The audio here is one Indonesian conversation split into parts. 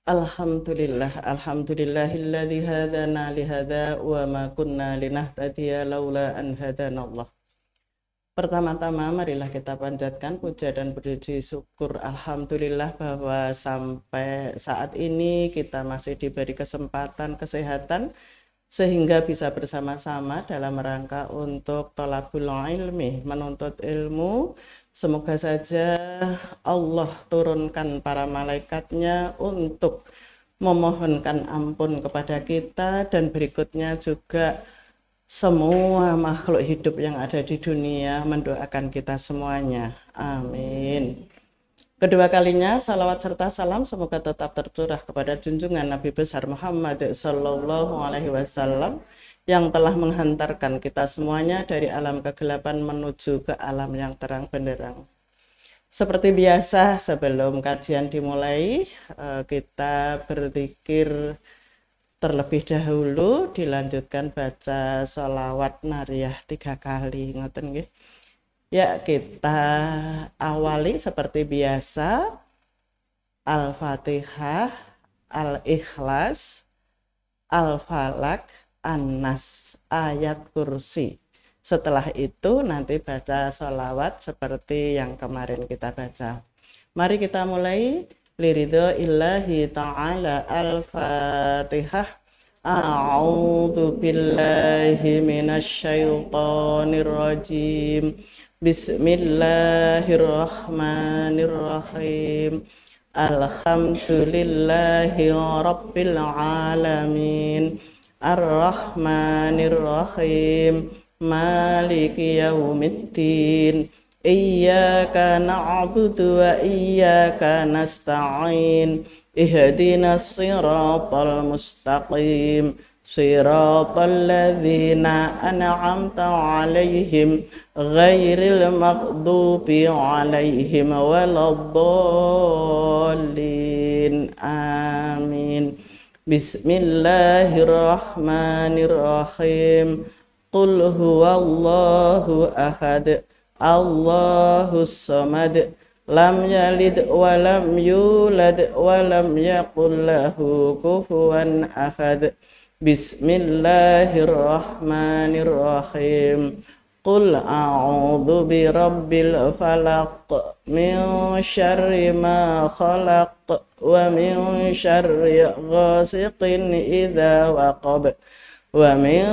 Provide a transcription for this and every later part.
Alhamdulillahilladzi hadana lihada wa ma kunna linahtadiya laula an hadanallah. Pertama-tama marilah kita panjatkan puja dan puji syukur Alhamdulillah bahwa sampai saat ini kita masih diberi kesempatan kesehatan sehingga bisa bersama-sama dalam rangka untuk thalabul ilmi, menuntut ilmu. Semoga saja Allah turunkan para malaikatnya untuk memohonkan ampun kepada kita, dan berikutnya juga semua makhluk hidup yang ada di dunia mendoakan kita semuanya. Amin. Kedua kalinya, salawat serta salam semoga tetap tercurah kepada junjungan Nabi besar Muhammad Sallallahu Alaihi Wasallam yang telah menghantarkan kita semuanya dari alam kegelapan menuju ke alam yang terang benderang. Seperti biasa, sebelum kajian dimulai, kita berzikir terlebih dahulu, dilanjutkan baca sholawat nariyah 3 kali. Ngoten nggih. Ya, kita awali seperti biasa Al-Fatihah, Al-Ikhlas, Al-Falak, An-Nas, ayat kursi. Setelah itu nanti baca sholawat seperti yang kemarin kita baca. Mari kita mulai. Liridho illahi ta'ala. Al-Fatihah. A'udzu billahi minasyaitonir rajim. Bismillahirrahmanirrahim. Alhamdulillahi rabbil alamin. Ar-Rahmanir-Rahim. Maliki yaumiddin. Iyyaka na'budu wa iyyaka nasta'in. Ihdinas siratal mustaqim. Siratal ladzina an'amta 'alaihim ghairil maghdubi 'alaihim waladdallin. Amin. Bismillahirrahmanirrahim. Qul huwallahu ahad. Allahus samad. Lam yalid wa lam yulad wa lam yakul lahu kufuwan ahad. Bismillahirrahmanirrahim. Qul a'udzu birabbil falaq min syarri ma khalaq wa min syarri ghasiqin idza waqab wa min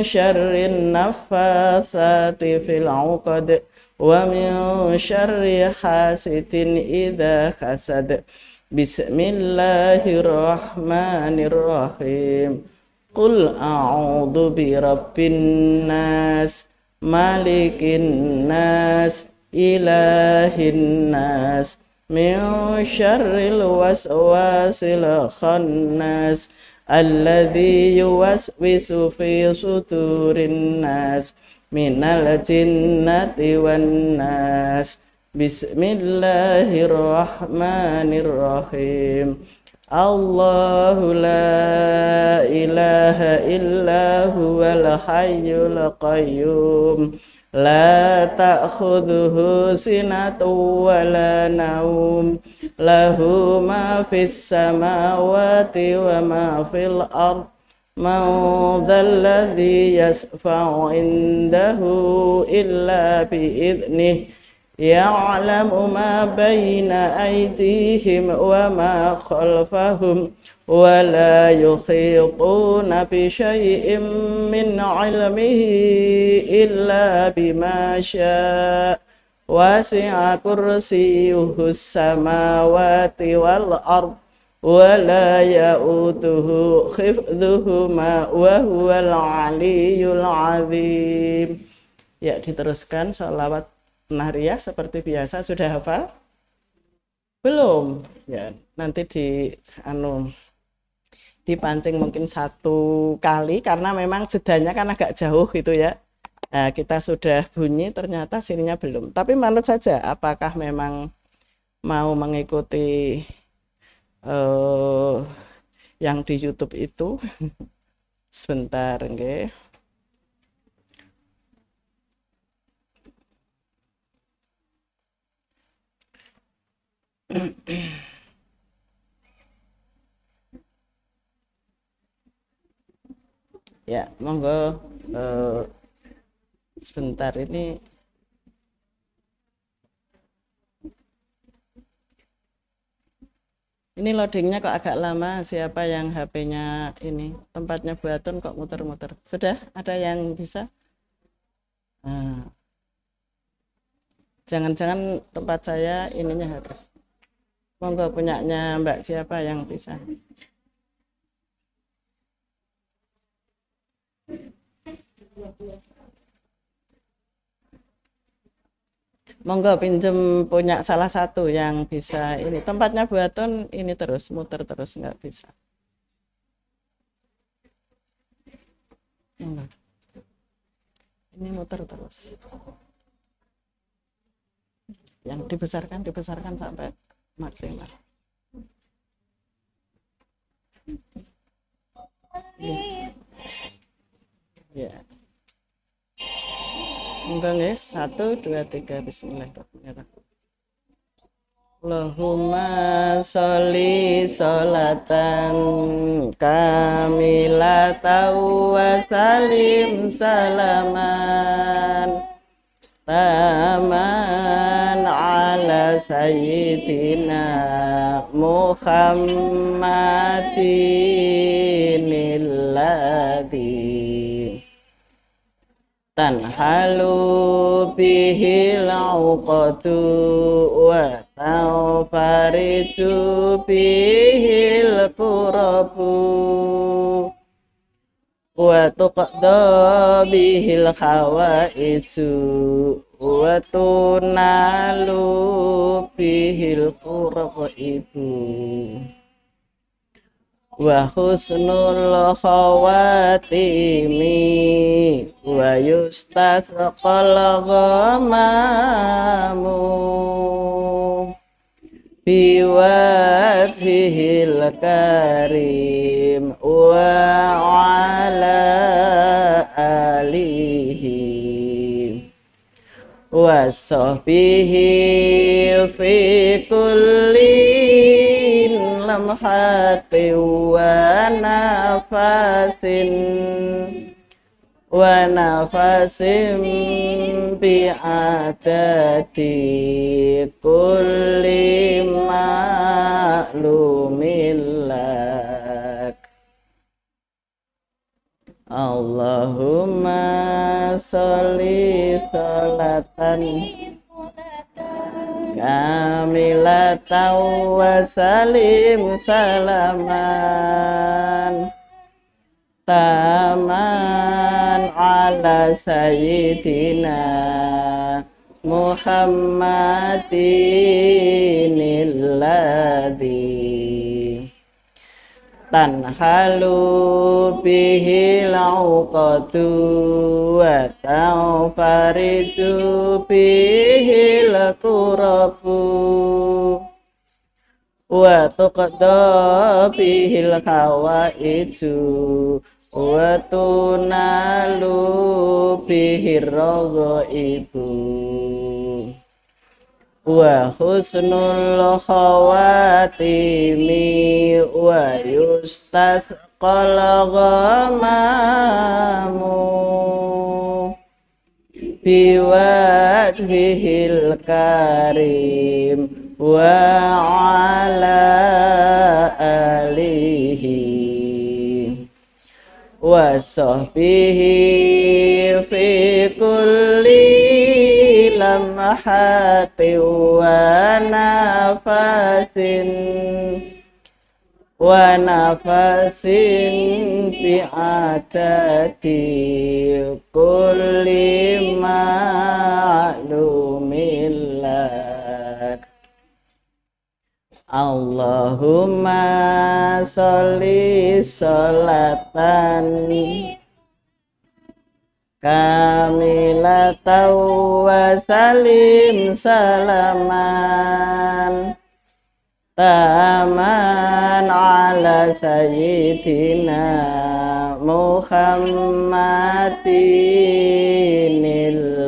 syarri naffatsati fil 'uqad wa min syarri hasidin idza hasad. Bismillahirrahmanirrahim. Qul a'udzu birabbin nas, malikin nas, ilahin nas, min syarril waswasil khannas, alladzi yuwaswisu fi sudurin nas, minal jinnati wan nas. Bismillahirrahmanirrahim. Allahu la ilaha illa huwal hayyul qayyum. La ta'khudhuhu sinatun wa la naum. Lahu ma fis samawati wa ma fil ard. Man dzalladzi yasfa'u indahu illa bi'idhnihi. Ya'lamu ma baina aydihim wa ma khalfahum wa la yuhituna bi syai'in min 'ilmihi illa bima syaa. Wasi'a kursiyyuhus samawati wal ard wa la ya'uduhu hifdzuhuma wa huwal 'aliyyul 'azim. Ya, diteruskan sholawat nariyah seperti biasa. Sudah hafal? Belum? Ya, nanti dipancing mungkin 1 kali karena memang jedanya kan agak jauh gitu ya. Nah, kita sudah bunyi ternyata sininya belum. Tapi manut saja apakah memang mau mengikuti yang di YouTube itu. Sebentar, nggih. Ya, monggo sebentar ini loadingnya kok agak lama. Siapa yang HP-nya ini tempatnya buatun kok muter-muter? Sudah ada yang bisa? Nah, jangan-jangan tempat saya ininya habis. Monggo punyanya Mbak siapa yang bisa? Monggo pinjem punya salah satu yang bisa ini tempatnya buatun ini terus muter terus nggak bisa. Monggo. Ini muter terus. Yang dibesarkan sampai maksimal. Ya. Monggo guys, 1, 2, 3, bismillahirrahmanirrahim. Allahumma sholli sholatan kamilatan wa salim salaman taman ala sayyidina Muhammadin alladhi tanhalu bihil uqatu wa tawfariju bihil kurabu wa tuqda bihil khawaiju wa tunalu bihil kurabu ibu wa husnul khawatimi wa yustasqal ghamamu biwajhil karim wa ala alihi wa sahbihi fi kulli lamhati wa nafasin bi'adati kulli ma'lumin lak. Allahumma sholli sholatan kamilatan wa salim salaman taman ala sayyidina Muhammadin alladhi tanhalu bihil uqatu wa tawfariju bihil kurabu wa tuqda bihil hawaiju wa tunalu bihir raghaibu wa husnul khawatimi wa yustasqal ghamamu biwajhil karim wa ala alihi wa sahbihi fi kulli lamhati wa nafasin bi'adati kulli ma'lumin lak. Allahumma sholli sholatan kamilatan wa salim salaman taman ala sayyidina Muhammadin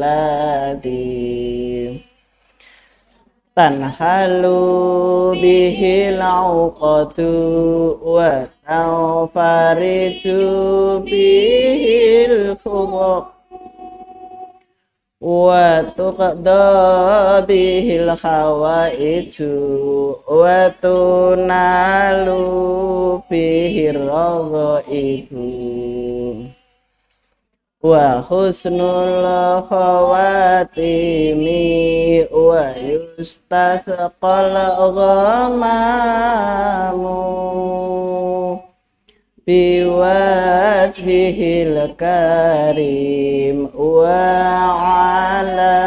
alladhi tanhalu bihil uqadu wa tanfariju bihil khubuk wa tuqda bihil khawaiju wa tunalu bihir radaibu wa husnul khawatimi wa yustasqal ghamamu biwajhihil karim wa ala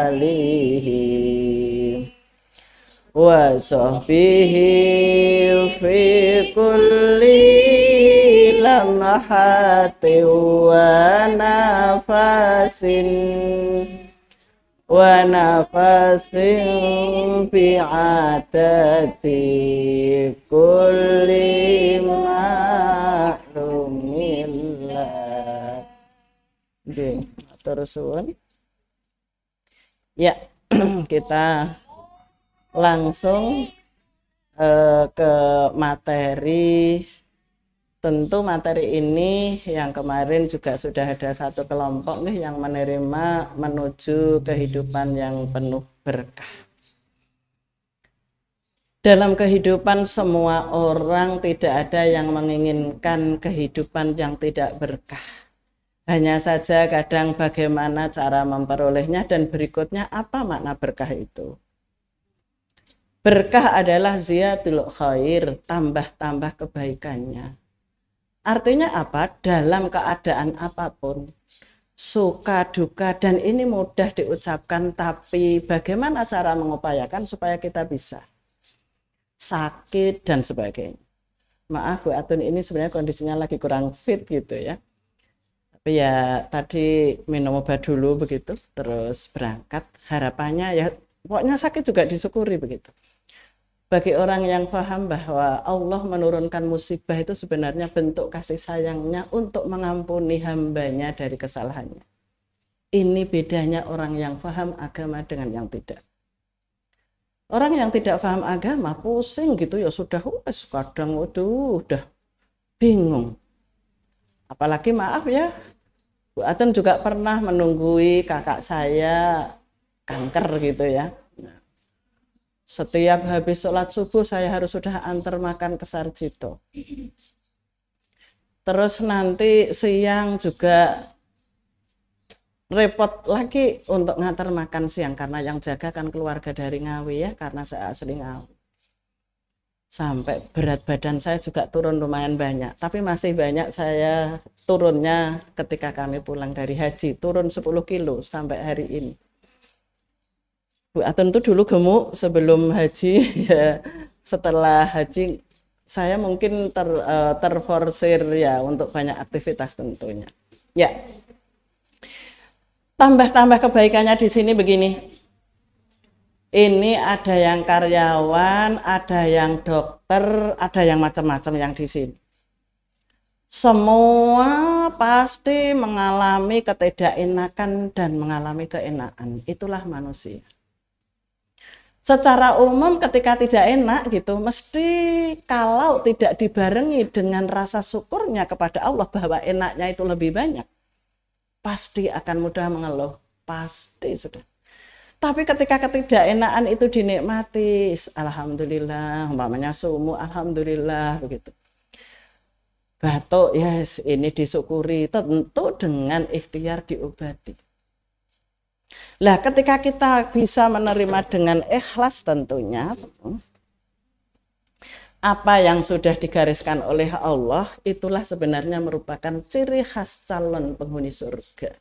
alihi wa sahbihi fi kulli lamhati wa nafasin bi'adati kulli ma'lumillah. Terus ya kita langsung ke materi. Tentu materi ini yang kemarin juga sudah ada satu kelompok nih yang menerima menuju kehidupan yang penuh berkah. Dalam kehidupan semua orang tidak ada yang menginginkan kehidupan yang tidak berkah. Hanya saja kadang bagaimana cara memperolehnya dan berikutnya apa makna berkah itu. Berkah adalah ziyadul khair, tambah-tambah kebaikannya. Artinya apa? Dalam keadaan apapun, suka, duka, dan ini mudah diucapkan, tapi bagaimana cara mengupayakan supaya kita bisa sakit dan sebagainya. Maaf Bu Atun, ini sebenarnya kondisinya lagi kurang fit gitu ya. Tapi ya tadi minum obat dulu begitu, terus berangkat. Harapannya ya pokoknya sakit juga disyukuri begitu. Bagi orang yang paham bahwa Allah menurunkan musibah itu sebenarnya bentuk kasih sayangnya untuk mengampuni hambanya dari kesalahannya. Ini bedanya orang yang paham agama dengan yang tidak. Orang yang tidak paham agama pusing gitu ya sudah kadang udah bingung. Apalagi maaf ya, Bu Atun juga pernah menunggui kakak saya kanker gitu ya. Setiap habis sholat subuh saya harus sudah antar makan ke Sarjito. Terus nanti siang juga repot lagi untuk ngantar makan siang karena yang jaga kan keluarga dari Ngawi ya, karena saya asli Ngawi. Sampai berat badan saya juga turun lumayan banyak, tapi masih banyak saya turunnya ketika kami pulang dari haji, turun 10 kilo sampai hari ini. Bu Atun itu dulu gemuk sebelum haji, ya setelah haji saya mungkin terforsir ya untuk banyak aktivitas tentunya. Ya, tambah-tambah kebaikannya di sini begini. Ini ada yang karyawan, ada yang dokter, ada yang macam-macam yang di sini. Semua pasti mengalami ketidakenakan dan mengalami keenakan. Itulah manusia. Secara umum ketika tidak enak gitu, mesti kalau tidak dibarengi dengan rasa syukurnya kepada Allah bahwa enaknya itu lebih banyak, pasti akan mudah mengeluh, pasti sudah. Tapi ketika ketidakenakan itu dinikmati, alhamdulillah, umpamanya sumu, alhamdulillah begitu. Batuk, yes, ini disyukuri, tentu dengan ikhtiar diobati. Lah ketika kita bisa menerima dengan ikhlas tentunya apa yang sudah digariskan oleh Allah itulah sebenarnya merupakan ciri khas calon penghuni surga.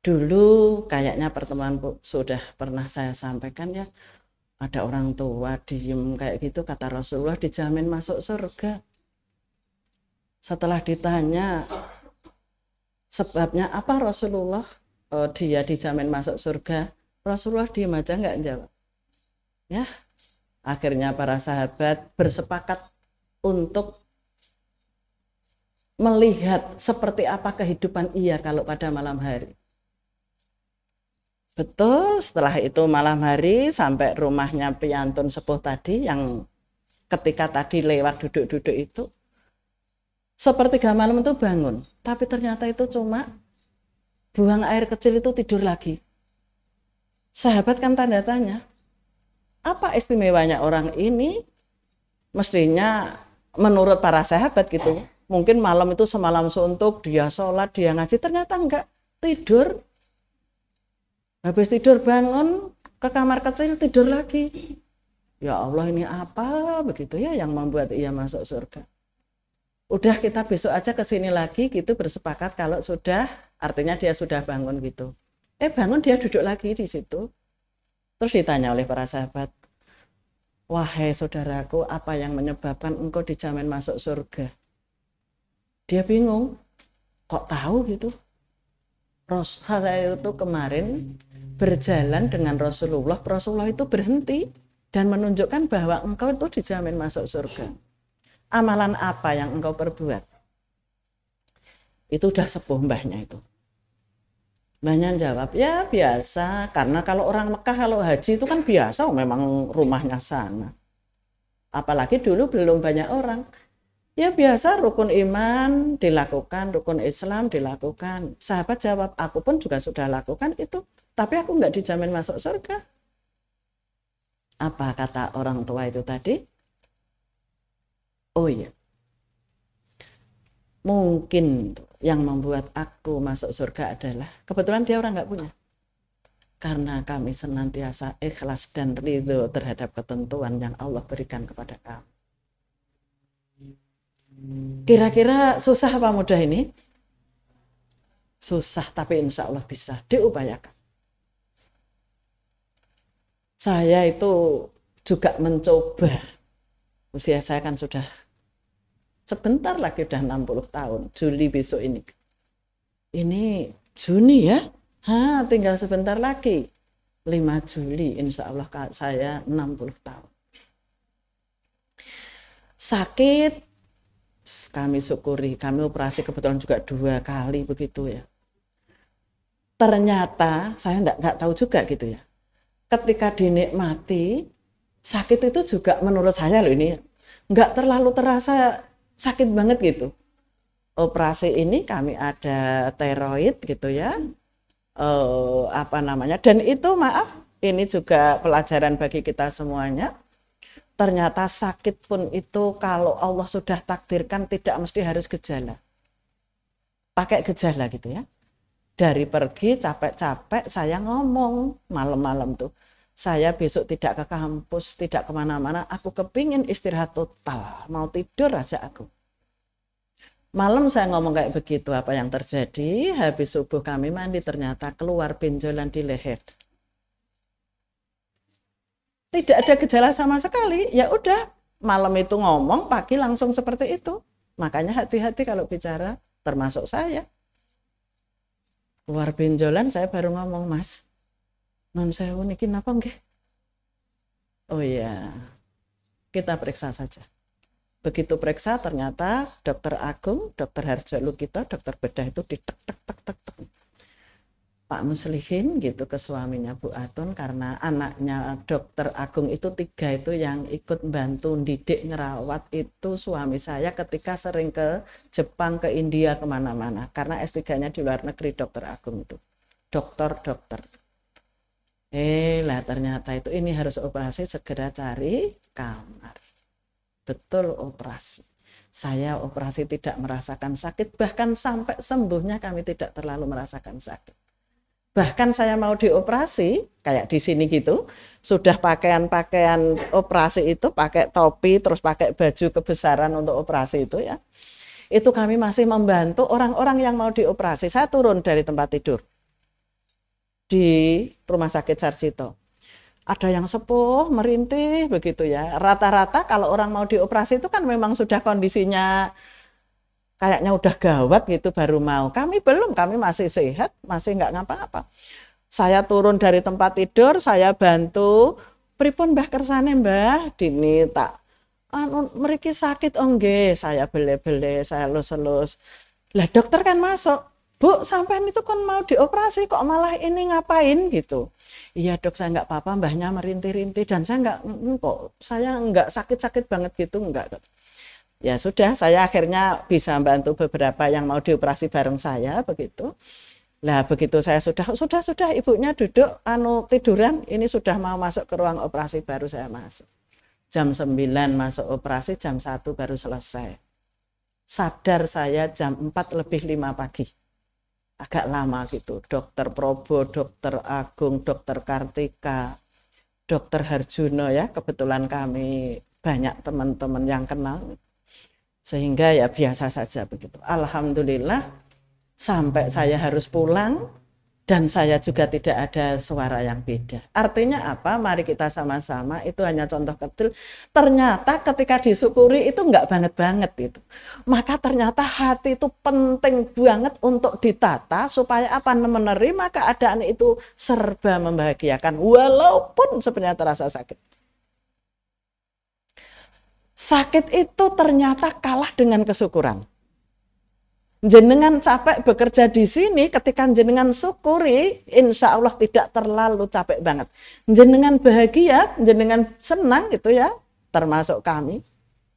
Dulu kayaknya pertemuan sudah pernah saya sampaikan ya, ada orang tua diem kayak gitu, kata Rasulullah dijamin masuk surga. Setelah ditanya sebabnya apa Rasulullah dia dijamin masuk surga, Rasulullah diem aja nggak jawab. Ya, akhirnya para sahabat bersepakat untuk melihat seperti apa kehidupan ia kalau pada malam hari. Betul, setelah itu malam hari sampai rumahnya piantun sepuh tadi yang ketika tadi lewat duduk-duduk itu, sepertiga malam itu bangun. Tapi ternyata itu cuma buang air kecil itu tidur lagi. Sahabat kan tanda tanya, apa istimewanya orang ini? Mestinya menurut para sahabat gitu, mungkin malam itu semalam suntuk, dia sholat, dia ngaji, ternyata enggak, tidur. Habis tidur bangun ke kamar kecil tidur lagi. Ya Allah, ini apa begitu ya yang membuat ia masuk surga. Udah kita besok aja ke sini lagi gitu, bersepakat kalau sudah, artinya dia sudah bangun gitu. Bangun dia duduk lagi di situ. Terus ditanya oleh para sahabat, wahai saudaraku, apa yang menyebabkan engkau dijamin masuk surga? Dia bingung, kok tahu gitu. Saya itu kemarin berjalan dengan Rasulullah itu berhenti dan menunjukkan bahwa engkau itu dijamin masuk surga. Amalan apa yang engkau perbuat? Itu udah sepuh mbahnya itu. Mbahnya jawab, ya biasa, karena kalau orang Mekah kalau haji itu kan biasa, memang rumahnya sana. Apalagi dulu belum banyak orang. Ya biasa, rukun iman dilakukan, rukun Islam dilakukan. Sahabat jawab, aku pun juga sudah lakukan itu, tapi aku nggak dijamin masuk surga. Apa kata orang tua itu tadi? Oh iya, mungkin yang membuat aku masuk surga adalah, kebetulan dia orang nggak punya. Karena kami senantiasa ikhlas dan ridho terhadap ketentuan yang Allah berikan kepada kami. Kira-kira susah apa mudah ini? Susah, tapi insya Allah bisa diupayakan. Saya itu juga mencoba, usia saya kan sudah sebentar lagi udah 60 tahun, Juli besok ini. Ini Juni ya, tinggal sebentar lagi, 5 Juli insya Allah saya 60 tahun. Sakit, kami syukuri, kami operasi kebetulan juga 2 kali begitu ya. Ternyata saya nggak tahu juga gitu ya. Ketika dinikmati, sakit itu juga menurut saya loh ini nggak terlalu terasa sakit banget gitu. Operasi ini kami ada tiroid gitu ya, dan itu maaf, ini juga pelajaran bagi kita semuanya. Ternyata sakit pun itu kalau Allah sudah takdirkan tidak mesti harus gejala. Pakai gejala gitu ya. Dari pergi capek-capek saya ngomong malam-malam tuh. Saya besok tidak ke kampus, tidak kemana-mana. Aku kepingin istirahat total. Mau tidur aja aku. Malam saya ngomong kayak begitu, apa yang terjadi? Habis subuh kami mandi ternyata keluar benjolan di leher. Tidak ada gejala sama sekali, ya udah malam itu ngomong, pagi langsung seperti itu. Makanya hati-hati kalau bicara, termasuk saya. Keluar benjolan saya baru ngomong, Mas, non sewu niki napa nggih? Oh iya, kita periksa saja. Begitu periksa ternyata dokter Agung, dokter Harjo Lukito, dokter bedah itu ditek-tek-tek-tek. Pak Muslihin gitu ke suaminya Bu Atun, karena anaknya dokter Agung itu 3 itu yang ikut bantu didik ngerawat itu suami saya ketika sering ke Jepang, ke India, kemana-mana karena S3-nya di luar negeri dokter Agung itu dokter. Lah ternyata itu ini harus operasi, segera cari kamar. Betul operasi. Saya operasi tidak merasakan sakit, bahkan sampai sembuhnya kami tidak terlalu merasakan sakit. Bahkan saya mau dioperasi, kayak di sini gitu, sudah pakaian operasi itu, pakai topi, terus pakai baju kebesaran untuk operasi itu ya. Itu kami masih membantu orang-orang yang mau dioperasi. Saya turun dari tempat tidur di Rumah Sakit Sarjito. Ada yang sepuh, merintih begitu ya. Rata-rata kalau orang mau dioperasi itu kan memang sudah kondisinya kayaknya udah gawat gitu baru mau. Kami belum, kami masih sehat, masih nggak ngapa-ngapa. Saya turun dari tempat tidur, saya bantu. Pripun Mbah kersane Mbah? Dini tak. Mriki sakit, oh nggih, saya bele-bele, saya elus-elus. Lah dokter kan masuk. Bu, sampean itu kan mau dioperasi kok malah ini ngapain gitu. Iya dok, saya nggak apa-apa, mbahnya merintih-rintih dan saya nggak sakit-sakit banget gitu, enggak. Ya sudah, saya akhirnya bisa bantu beberapa yang mau dioperasi bareng saya begitu. Lah begitu saya sudah ibunya duduk tiduran, ini sudah mau masuk ke ruang operasi baru saya masuk. Jam 9 masuk operasi, jam 1 baru selesai. Sadar saya jam 4:05 pagi. Agak lama gitu. Dokter Probo, Dokter Agung, Dokter Kartika, Dokter Harjuno ya, kebetulan kami banyak teman-teman yang kenal. Sehingga ya biasa saja begitu. Alhamdulillah sampai saya harus pulang dan saya juga tidak ada suara yang beda. Artinya apa? Mari kita sama-sama, itu hanya contoh kecil. Ternyata ketika disyukuri itu enggak banget-banget itu. Maka ternyata hati itu penting banget untuk ditata supaya apa? Menerima keadaan itu serba membahagiakan walaupun sebenarnya terasa sakit. Sakit itu ternyata kalah dengan kesyukuran. Jenengan capek bekerja di sini, ketika jenengan syukuri, insya Allah tidak terlalu capek banget. Jenengan bahagia, jenengan senang gitu ya, termasuk kami.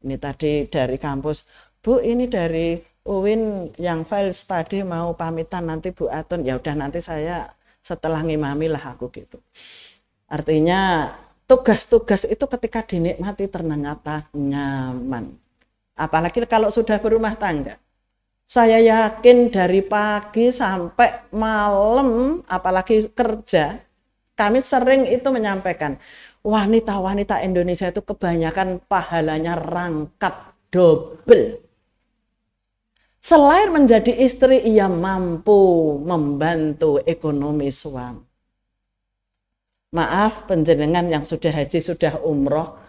Ini tadi dari kampus, Bu ini dari UIN yang file study mau pamitan nanti Bu Atun, ya udah nanti saya setelah ngimami lah aku gitu. Artinya tugas-tugas itu ketika dinikmati ternyata nyaman. Apalagi kalau sudah berumah tangga. Saya yakin dari pagi sampai malam, apalagi kerja, kami sering itu menyampaikan, wanita-wanita Indonesia itu kebanyakan pahalanya rangkap double. Selain menjadi istri, ia mampu membantu ekonomi suami. Maaf, penjenengan yang sudah haji, sudah umroh,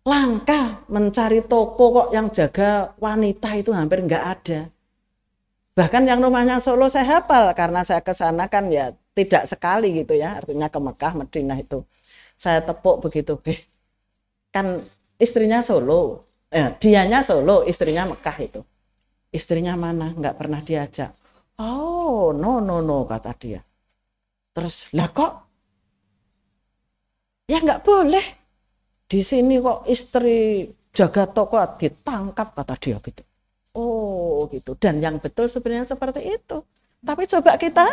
langka mencari toko kok yang jaga wanita itu hampir nggak ada. Bahkan yang rumahnya Solo saya hafal karena saya ke sana kan ya tidak sekali gitu ya, artinya ke Mekah, Madinah itu. Saya tepuk begitu, kan istrinya Solo, dianya Solo, istrinya Mekah itu. Istrinya mana? Nggak pernah diajak. Oh, no, kata dia. Terus, lah kok? Ya nggak boleh. Di sini kok istri jaga toko ditangkap, kata dia gitu. Oh gitu. Dan yang betul sebenarnya seperti itu. Tapi coba kita,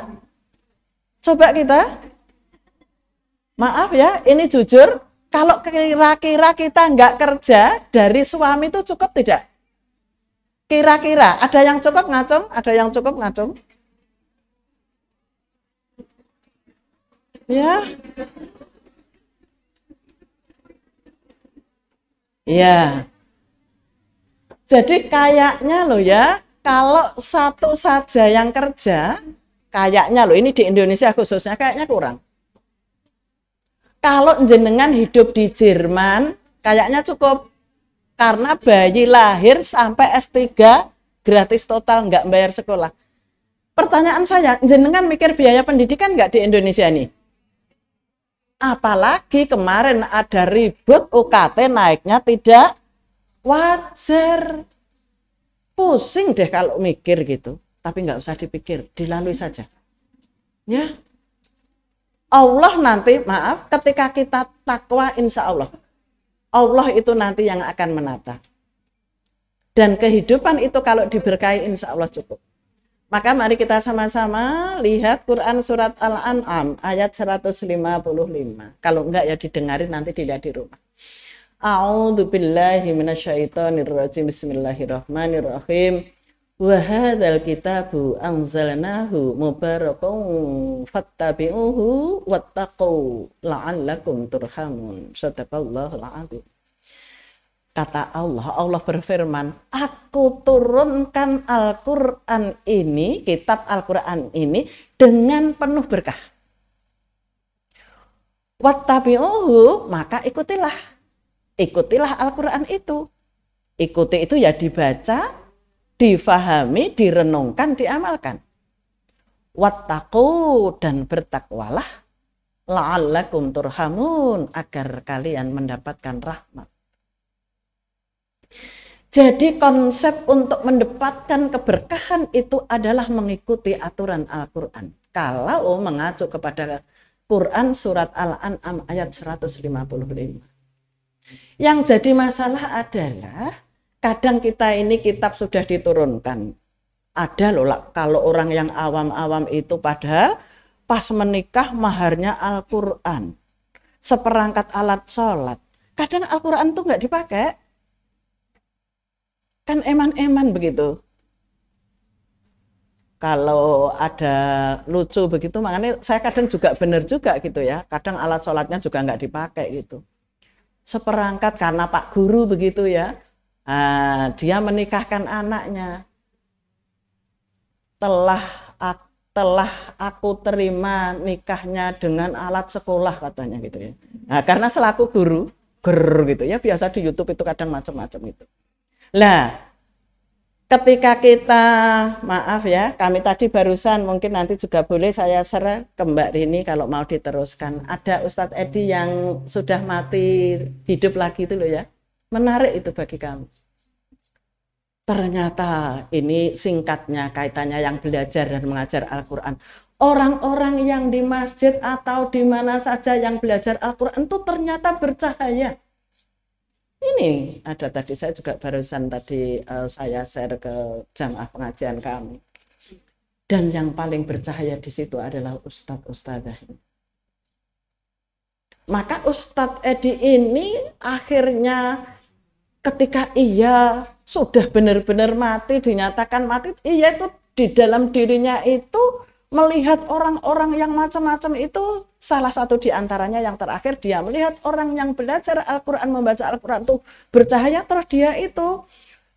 maaf ya, ini jujur, kalau kira-kira kita nggak kerja, dari suami itu cukup tidak? Kira-kira, ada yang cukup ngacung? Ada yang cukup ngacung? Ya. Ya. Jadi kayaknya loh ya, kalau satu saja yang kerja, kayaknya loh, ini di Indonesia khususnya kayaknya kurang. Kalau jenengan hidup di Jerman, kayaknya cukup. Karena bayi lahir sampai S3 gratis total, nggak bayar sekolah. Pertanyaan saya, jenengan mikir biaya pendidikan nggak di Indonesia nih? Apalagi kemarin ada ribut UKT naiknya tidak wajar. Pusing deh kalau mikir gitu. Tapi nggak usah dipikir, dilalui saja. Ya. Allah nanti, maaf, ketika kita takwa insya Allah. Allah itu nanti yang akan menata. Dan kehidupan itu kalau diberkahi insya Allah cukup. Maka mari kita sama-sama lihat Quran surat Al-An'am ayat 155. Kalau enggak ya didengarin nanti dilihat di rumah. A'udzu billahi minasyaitonir rajim. Bismillahirrahmanirrahim. Wa hadzal kitabu anzalnahu mubarakun fattabi'uhu wattaqu la'allakum turhamun. Shadaqallahul adzim. Kata Allah berfirman, aku turunkan Al-Quran ini, kitab Al-Quran ini dengan penuh berkah. Wattabi'uhu, maka ikutilah. Ikutilah Al-Quran itu. Ikuti itu ya dibaca, difahami, direnungkan, diamalkan. Wattaqu, dan bertakwalah. La'allakum turhamun, agar kalian mendapatkan rahmat. Jadi konsep untuk mendapatkan keberkahan itu adalah mengikuti aturan Al-Quran. Kalau mengacu kepada Quran surat Al-An'am ayat 155. Yang jadi masalah adalah kadang kita ini kitab sudah diturunkan. Ada loh kalau orang yang awam-awam itu padahal pas menikah maharnya Al-Quran. Seperangkat alat sholat. Kadang Al-Quran tuh nggak dipakai. Kan eman-eman begitu. Kalau ada lucu begitu, makanya saya kadang juga benar juga gitu ya. Kadang alat sholatnya juga nggak dipakai gitu. Seperangkat karena Pak Guru begitu ya. Nah, dia menikahkan anaknya. Telah aku terima nikahnya dengan alat sekolah katanya gitu ya. Nah, karena selaku guru, gitu ya, biasa di YouTube itu kadang macam-macam gitu. Lah, ketika kita, maaf ya, kami tadi barusan mungkin nanti juga boleh saya share ke Mbak Rini kalau mau diteruskan. Ada Ustadz Edi yang sudah mati hidup lagi itu loh ya. Menarik itu bagi kami. Ternyata ini singkatnya kaitannya yang belajar dan mengajar Al-Quran. Orang-orang yang di masjid atau di mana saja yang belajar Al-Quran itu ternyata bercahaya. Ini ada tadi saya juga barusan tadi saya share ke jamaah pengajian kami. Dan yang paling bercahaya di situ adalah Ustadz-Ustadzah. Maka Ustadz Edi ini akhirnya ketika ia sudah benar-benar mati, dinyatakan mati, ia itu di dalam dirinya itu melihat orang-orang yang macam-macam itu, salah satu di antaranya yang terakhir dia melihat orang yang belajar Al-Quran, membaca Al-Quran itu bercahaya, terus dia itu,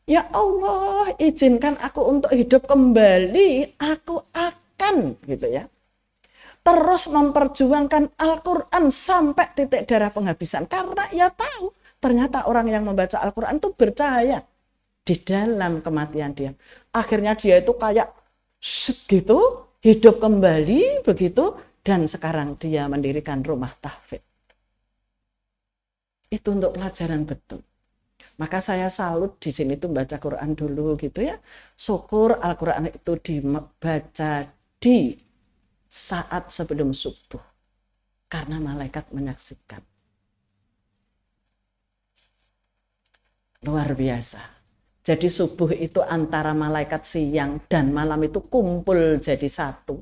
ya Allah izinkan aku untuk hidup kembali, aku akan gitu ya, terus memperjuangkan Al-Quran sampai titik darah penghabisan, karena ia tahu ternyata orang yang membaca Al-Quran itu bercahaya di dalam kematian dia. Akhirnya dia itu kayak gitu, hidup kembali begitu, dan sekarang dia mendirikan rumah tahfidz. Itu untuk pelajaran betul. Maka saya salut di sini tuh baca Quran dulu gitu ya. Syukur Al-Quran itu dibaca di saat sebelum subuh. Karena malaikat menyaksikan. Luar biasa. Jadi subuh itu antara malaikat siang dan malam itu kumpul jadi satu.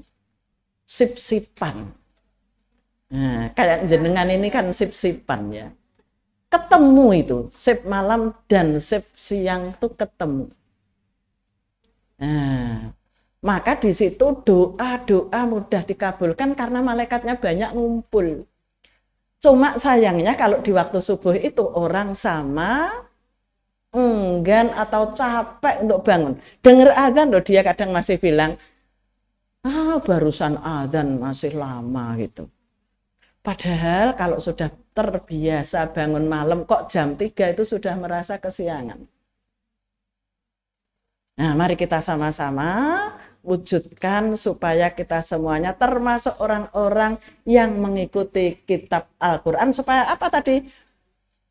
Sip-sipan. Nah, kayak jenengan ini kan sip-sipan ya. Ketemu itu, sip malam dan sip siang itu ketemu. Nah, maka di situ doa-doa mudah dikabulkan karena malaikatnya banyak ngumpul. Cuma sayangnya kalau di waktu subuh itu orang sama enggan atau capek untuk bangun. Dengar azan loh, dia kadang masih bilang, barusan azan masih lama gitu. Padahal kalau sudah terbiasa bangun malam, kok jam 3 itu sudah merasa kesiangan. Nah, mari kita sama-sama wujudkan supaya kita semuanya termasuk orang-orang yang mengikuti kitab Al-Quran supaya apa tadi?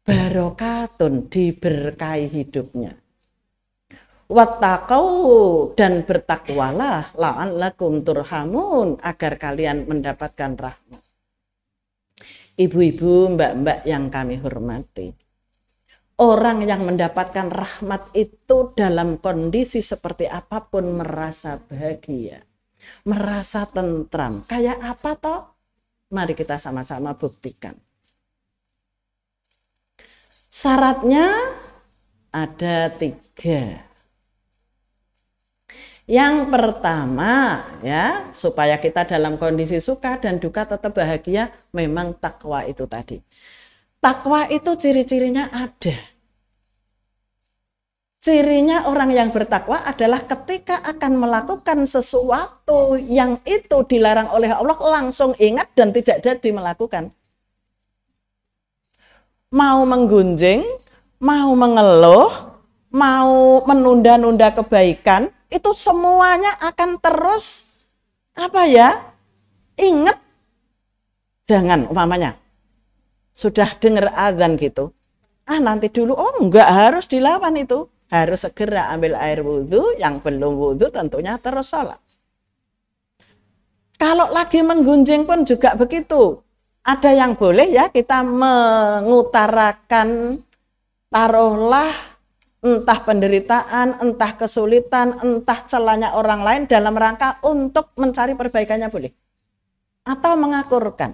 Barokatun, diberkahi hidupnya. Wattaqau, dan bertakwalah, la'allakum turhamun, agar kalian mendapatkan rahmat. Ibu-ibu, mbak-mbak yang kami hormati, orang yang mendapatkan rahmat itu dalam kondisi seperti apapun merasa bahagia, merasa tentram. Kayak apa toh? Mari kita sama-sama buktikan. Syaratnya ada 3. Yang pertama ya, supaya kita dalam kondisi suka dan duka tetap bahagia, memang takwa itu tadi. Takwa itu ciri-cirinya ada. Cirinya orang yang bertakwa adalah ketika akan melakukan sesuatu yang itu dilarang oleh Allah langsung ingat dan tidak jadi melakukan. Mau menggunjing, mau mengeluh, mau menunda-nunda kebaikan, itu semuanya akan terus ingat. Jangan umpamanya sudah dengar azan gitu, nanti dulu, enggak harus dilawan itu. harus segera ambil air wudhu, yang belum wudhu tentunya terus sholat. Kalau lagi menggunjing pun juga begitu. Ada yang boleh ya kita mengutarakan, taruhlah entah penderitaan, entah kesulitan, entah celahnya orang lain dalam rangka untuk mencari perbaikannya boleh. Atau mengakurkan.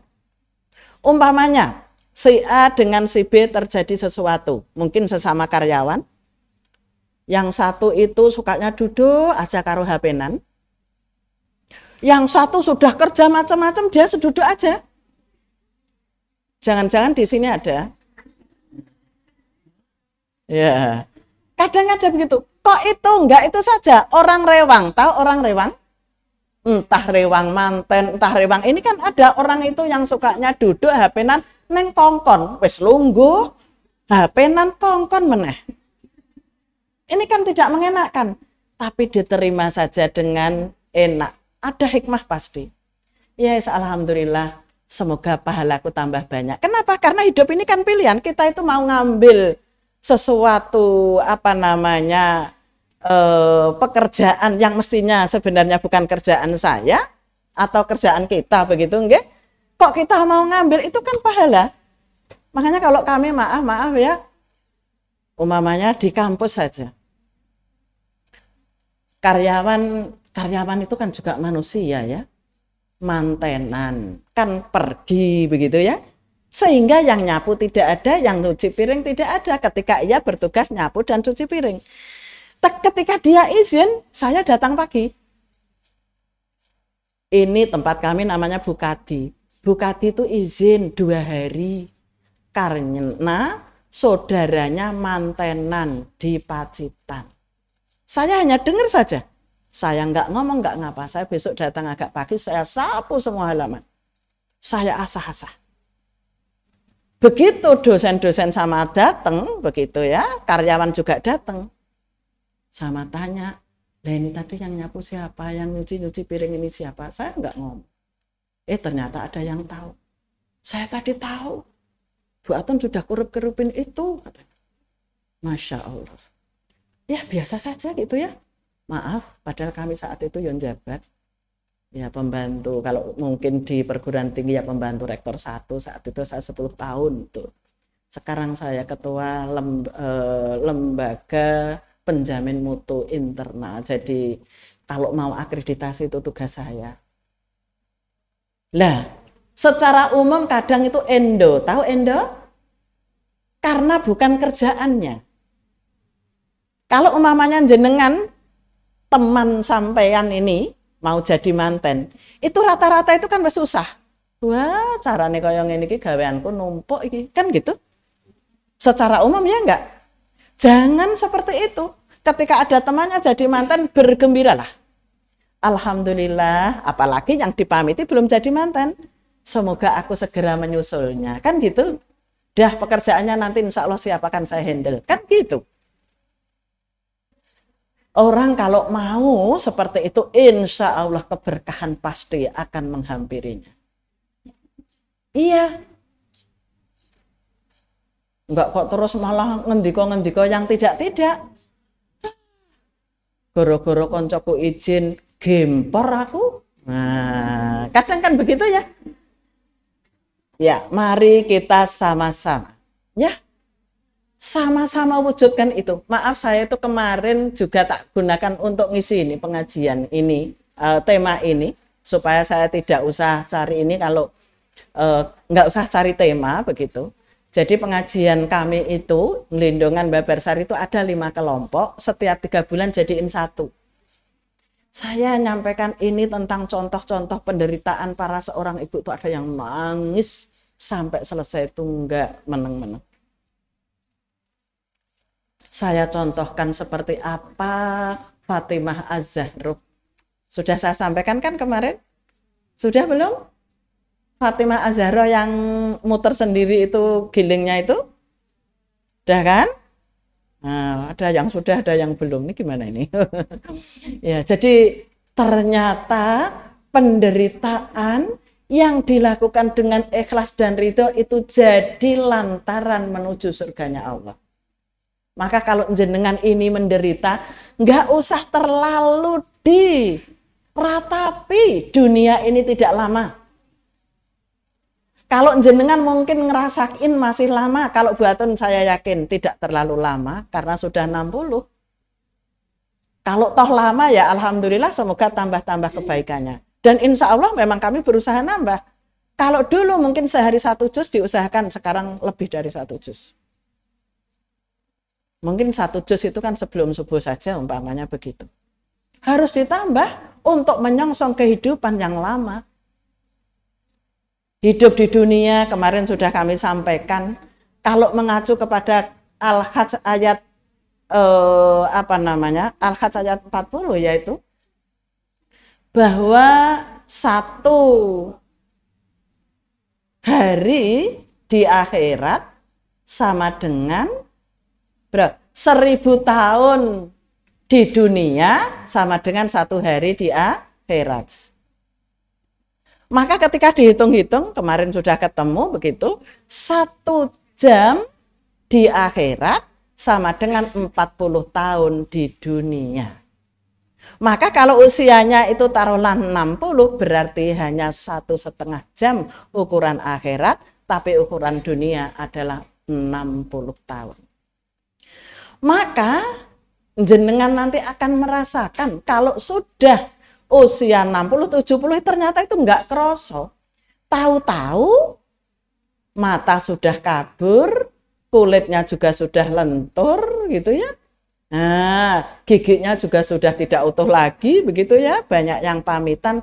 Umpamanya si A dengan si B terjadi sesuatu, mungkin sesama karyawan. Yang satu itu sukanya duduk aja karo HP-nan. Yang satu sudah kerja macam-macam, dia seduduk aja. Jangan-jangan di sini ada. Ya, kadang ada begitu. Kok itu enggak itu saja? Orang rewang, tahu orang rewang? Entah rewang manten, entah rewang. Ini kan ada orang itu yang sukanya duduk HP-nan neng kongkon, wis lungguh, HP-nan kongkon meneh. Ini kan tidak mengenakan, tapi diterima saja dengan enak. Ada hikmah pasti. Ya, alhamdulillah, semoga pahalaku tambah banyak. Kenapa? Karena hidup ini kan pilihan. Kita itu mau ngambil sesuatu pekerjaan yang mestinya sebenarnya bukan kerjaan saya atau kerjaan kita begitu, enggak? Kok kita mau ngambil itu kan pahala. Makanya kalau kami maaf ya, umpamanya di kampus saja. Karyawan itu kan juga manusia ya, mantenan kan pergi begitu ya, sehingga yang nyapu tidak ada, yang cuci piring tidak ada ketika ia bertugas nyapu dan cuci piring. Ketika dia izin, saya datang pagi. Ini tempat kami namanya Bukadi. Bukadi itu izin 2 hari karena saudaranya mantenan di Pacitan. Saya hanya dengar saja. Saya nggak ngomong, nggak ngapa. Saya besok datang agak pagi, saya sapu semua halaman. Saya asah-asah. Begitu dosen-dosen sama datang, begitu ya, karyawan juga datang. Sama tanya, lah ini tadi yang nyapu siapa, yang nyuci piring ini siapa? Saya nggak ngomong. Ternyata ada yang tahu. Saya tadi tahu. Bu Aton sudah kerup-kerupin itu. Masya Allah. Ya biasa saja gitu ya. Maaf, padahal kami saat itu yang jabat. Ya pembantu, kalau mungkin di perguruan tinggi ya pembantu rektor 1, saat itu saya 10 tahun tuh. Sekarang saya ketua lembaga penjamin mutu internal. Jadi kalau mau akreditasi itu tugas saya. Lah, secara umum kadang itu endo, tahu endo? Karena bukan kerjaannya. Kalau umpamanya jenengan teman sampean ini mau jadi manten, itu rata-rata itu kan susah. Wah, carane kaya ngene iki gaweanku numpuk iki, kan gitu. Secara umum ya enggak. Jangan seperti itu. Ketika ada temannya jadi manten, bergembiralah. Alhamdulillah, apalagi yang dipamiti belum jadi manten. Semoga aku segera menyusulnya, kan gitu. Dah pekerjaannya nanti insya Allah siapakan saya handle, kan gitu. Orang kalau mau seperti itu, insya Allah keberkahan pasti akan menghampirinya. Iya. Enggak kok terus malah ngendiko-ngendiko yang tidak-tidak. Goro-goro koncoku izin, gempor aku. Nah, kadang kan begitu ya. Ya, mari kita sama-sama. Ya. Sama-sama wujudkan itu. Maaf saya itu kemarin juga tak gunakan untuk ngisi ini pengajian ini, tema ini, supaya saya tidak usah cari ini kalau nggak usah cari tema begitu. Jadi pengajian kami itu, Lindungan Babarsari itu ada 5 kelompok, setiap 3 bulan jadiin 1. Saya nyampaikan ini tentang contoh-contoh penderitaan para seorang ibu itu, ada yang nangis sampai selesai itu nggak meneng-meneng. Saya contohkan seperti apa Fatimah Az-Zahra. Sudah saya sampaikan kan kemarin? Sudah belum? Fatimah Az-Zahra yang muter sendiri itu gilingnya itu? Sudah kan? Nah, ada yang sudah, ada yang belum. Ini gimana ini? Ya, jadi ternyata penderitaan yang dilakukan dengan ikhlas dan ridho itu jadi lantaran menuju surganya Allah. Maka kalau jenengan ini menderita, nggak usah terlalu diratapi, dunia ini tidak lama. Kalau jenengan mungkin ngerasain masih lama, kalau buatun saya yakin tidak terlalu lama karena sudah 60. Kalau toh lama ya alhamdulillah, semoga tambah-tambah kebaikannya. Dan insya Allah memang kami berusaha nambah. Kalau dulu mungkin sehari 1 juz diusahakan, sekarang lebih dari 1 juz. Mungkin 1 juz itu kan sebelum subuh saja umpamanya begitu. Harus ditambah untuk menyongsong kehidupan yang lama. Hidup di dunia kemarin sudah kami sampaikan, kalau mengacu kepada Al-Hajj ayat Al-Hajj ayat 40 yaitu bahwa 1 hari di akhirat sama dengan 1000 tahun di dunia sama dengan 1 hari di akhirat. Maka ketika dihitung-hitung, kemarin sudah ketemu begitu, 1 jam di akhirat sama dengan 40 tahun di dunia. Maka kalau usianya itu taruhlah 60, berarti hanya 1,5 jam ukuran akhirat, tapi ukuran dunia adalah 60 tahun. Maka jenengan nanti akan merasakan kalau sudah usia 60, 70 ternyata itu enggak kroso. Tahu-tahu mata sudah kabur, kulitnya juga sudah lentur gitu ya. Nah, giginya juga sudah tidak utuh lagi begitu ya, banyak yang pamitan.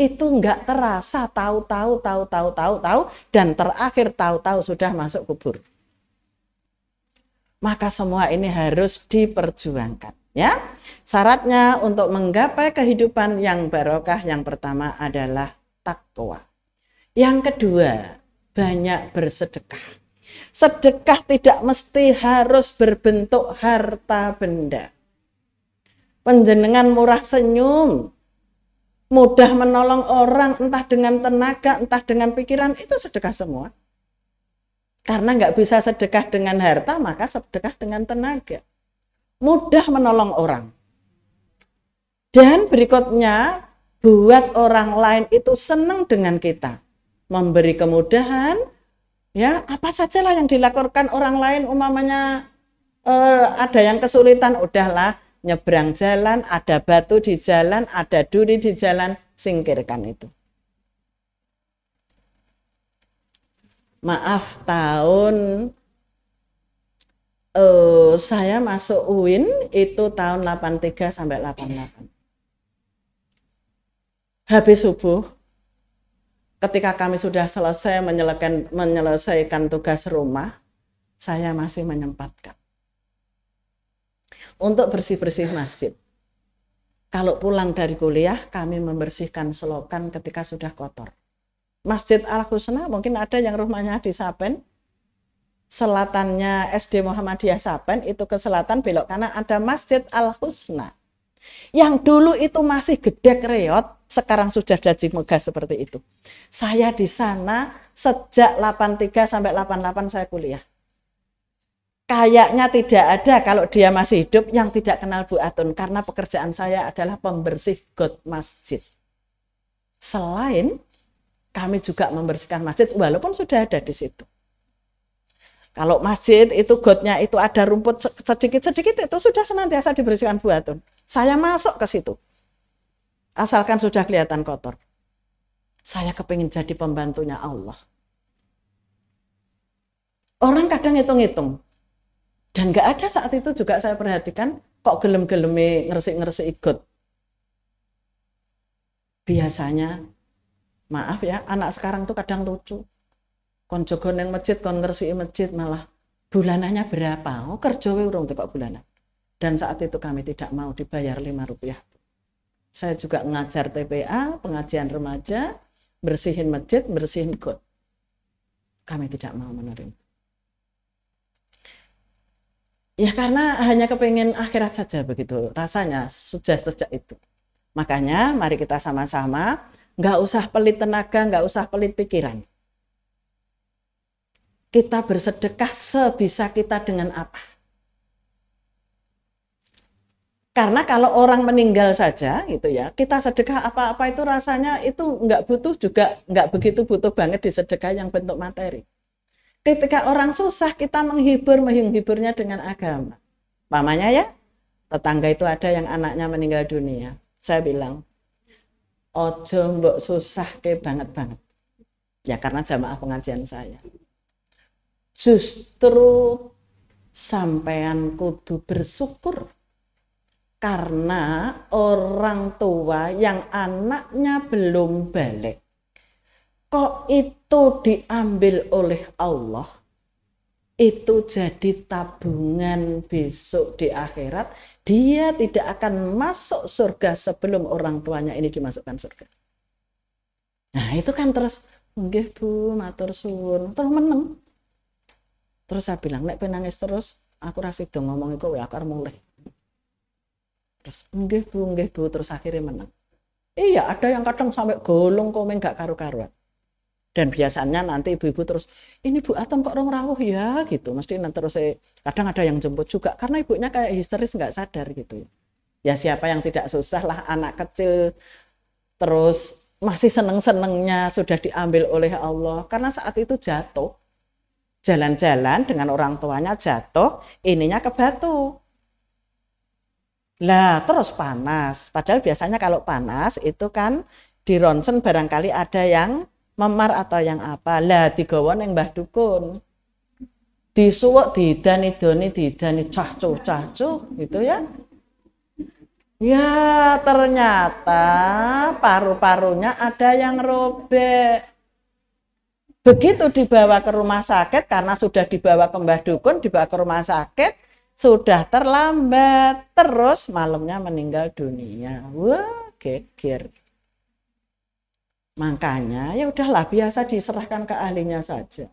Itu enggak terasa, tahu-tahu dan terakhir tahu-tahu sudah masuk kubur. Maka semua ini harus diperjuangkan. Ya, syaratnya untuk menggapai kehidupan yang barokah yang pertama adalah takwa. Yang kedua, banyak bersedekah. Sedekah tidak mesti harus berbentuk harta benda. Panjenengan murah senyum, mudah menolong orang, entah dengan tenaga, entah dengan pikiran, itu sedekah semua. Karena nggak bisa sedekah dengan harta, maka sedekah dengan tenaga. Mudah menolong orang. Dan berikutnya, buat orang lain itu senang dengan kita. Memberi kemudahan, ya apa sajalah yang dilakukan orang lain, umpamanya ada yang kesulitan, udahlah nyebrang jalan, ada batu di jalan, ada duri di jalan, singkirkan itu. Maaf, tahun saya masuk UIN itu tahun 83 sampai 88. Habis subuh, ketika kami sudah selesai menyelesaikan tugas rumah, saya masih menyempatkan untuk bersih-bersih masjid. Kalau pulang dari kuliah, kami membersihkan selokan ketika sudah kotor. Masjid Al-Husna, mungkin ada yang rumahnya di Sapen, selatannya SD Muhammadiyah Sapen, itu ke selatan belok kanan ada Masjid Al-Husna. Yang dulu itu masih gedek reot, sekarang sudah jadi megah seperti itu. Saya di sana sejak 83 sampai 88 saya kuliah. Kayaknya tidak ada kalau dia masih hidup yang tidak kenal Bu Atun, karena pekerjaan saya adalah pembersih got masjid. Selain kami juga membersihkan masjid walaupun sudah ada di situ. Kalau masjid itu gotnya itu ada rumput sedikit-sedikit, itu sudah senantiasa dibersihkan Bu Atun. Saya masuk ke situ. Asalkan sudah kelihatan kotor. Saya kepingin jadi pembantunya Allah. Orang kadang hitung-hitung. Dan nggak ada saat itu juga saya perhatikan, kok gelem-geleme ngresik-ngresik got. Biasanya, maaf ya, anak sekarang tuh kadang lucu. Kon jogo neng masjid, kon ngresiki masjid malah bulanannya berapa? Oh kerja we urung kok bulanan. Dan saat itu kami tidak mau dibayar 5 rupiah. Saya juga ngajar TPA, pengajian remaja, bersihin masjid, bersihin got. Kami tidak mau menerima. Ya karena hanya kepingin akhirat saja begitu rasanya sejak itu. Makanya mari kita sama-sama nggak usah pelit tenaga, nggak usah pelit pikiran. Kita bersedekah sebisa kita dengan apa. Karena kalau orang meninggal saja gitu ya, kita sedekah apa-apa itu rasanya itu nggak butuh juga, nggak begitu butuh banget di sedekah yang bentuk materi. Ketika orang susah kita menghiburnya dengan agama. Pamannya ya, tetangga itu ada yang anaknya meninggal dunia. Saya bilang, ojo mbok susah ke banget-banget. Ya karena jamaah pengajian saya. Justru sampean kudu bersyukur. Karena orang tua yang anaknya belum balik, kok itu diambil oleh Allah, itu jadi tabungan besok di akhirat, dia tidak akan masuk surga sebelum orang tuanya ini dimasukkan surga. Nah itu kan terus, nggih Bu, matur suwun, terus meneng. Terus saya bilang, nek penangis terus, aku rasa itu ngomong iku ya akar mulai. Terus nggih Bu, terus akhirnya menang. Iya, ada yang kadang sampai golong komen gak karu-karuan. Dan biasanya nanti ibu-ibu terus, ini Bu Atom kok orang rawuh ya gitu. Mesti nanti terus kadang ada yang jemput juga karena ibunya kayak histeris nggak sadar gitu. Ya siapa yang tidak susah lah, anak kecil terus masih seneng-senengnya sudah diambil oleh Allah. Karena saat itu jatuh, jalan-jalan dengan orang tuanya jatuh, ininya ke batu. Lah terus panas, padahal biasanya kalau panas itu kan di ronsen barangkali ada yang memar atau yang apa. Lah digawa ning Mbah Dukun, disuwuk didani cacu gitu ya. Ya ternyata paru-parunya ada yang robek. Begitu dibawa ke rumah sakit, karena sudah dibawa ke Mbah Dukun, dibawa ke rumah sakit, sudah terlambat, terus malamnya meninggal dunia. Wah, geger. Makanya ya udahlah, biasa diserahkan ke ahlinya saja.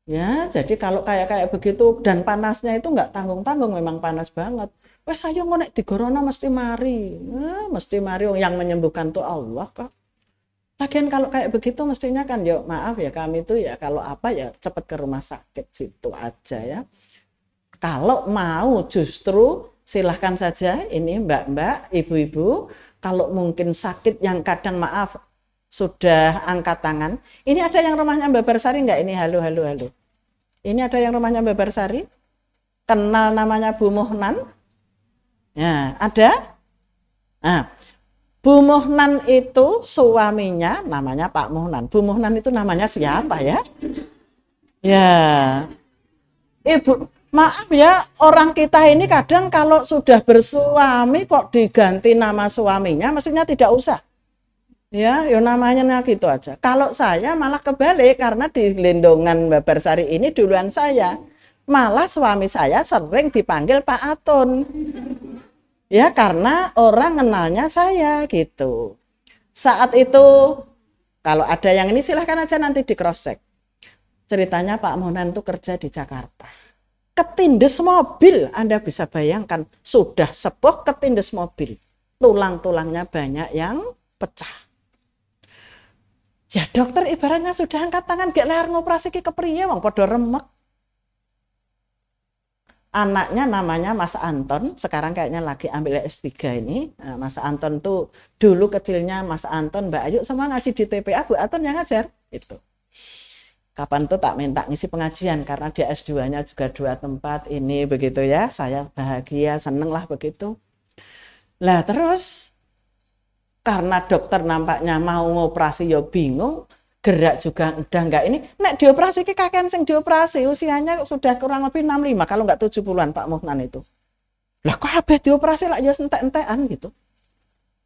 Ya, jadi kalau kayak begitu dan panasnya itu nggak tanggung-tanggung, memang panas banget. Wes ayo ngonek digorono mesti mari. Mesti mari, yang menyembuhkan tuh Allah kok. Lagian kalau kayak begitu mestinya kan ya maaf ya, kami tuh ya kalau apa ya cepat ke rumah sakit situ aja ya. Kalau mau justru silahkan saja ini mbak-mbak, ibu-ibu, kalau mungkin sakit yang kadang maaf sudah angkat tangan. Ini ada yang rumahnya Mbak Barsari enggak ini? Halo. Ini ada yang rumahnya Mbak Barsari? Kenal namanya Bu Muhnan? Ya, ada? Nah, Bu Muhnan itu suaminya namanya Pak Muhnan. Bu Muhnan itu namanya siapa ya? Ya, Ibu, maaf ya, orang kita ini kadang kalau sudah bersuami kok diganti nama suaminya, maksudnya tidak usah. Ya namanya gitu aja. Kalau saya malah kebalik, karena di Lindungan Mbak Barsari ini duluan saya. Malah suami saya sering dipanggil Pak Atun. Ya karena orang kenalnya saya gitu. Saat itu kalau ada yang ini silahkan aja nanti di cross check. Ceritanya Pak Muhnan itu kerja di Jakarta. Ketindes mobil, Anda bisa bayangkan, sudah sepuh ketindes mobil. Tulang-tulangnya banyak yang pecah. Ya dokter ibaratnya sudah angkat tangan, gak lahir ngoperasi ke kepriye wong padha remek. Anaknya namanya Mas Anton, sekarang kayaknya lagi ambil S3 ini. Nah, Mas Anton tuh dulu kecilnya Mas Anton, Mbak Ayu semua ngaji di TPA, Bu Anton yang ngajar. Itu. Kapan tuh tak minta ngisi pengajian, karena dia S2-nya juga 2 tempat, ini begitu ya. Saya bahagia, seneng lah begitu. Lah terus, karena dokter nampaknya mau ngoperasi ya bingung, gerak juga udah enggak ini. Nek dioperasi ke kakek sing dioperasi usianya sudah kurang lebih 65 kalau enggak 70-an Pak Muhnan itu. Lah kok habis dioperasi lah ya entek-entekan gitu.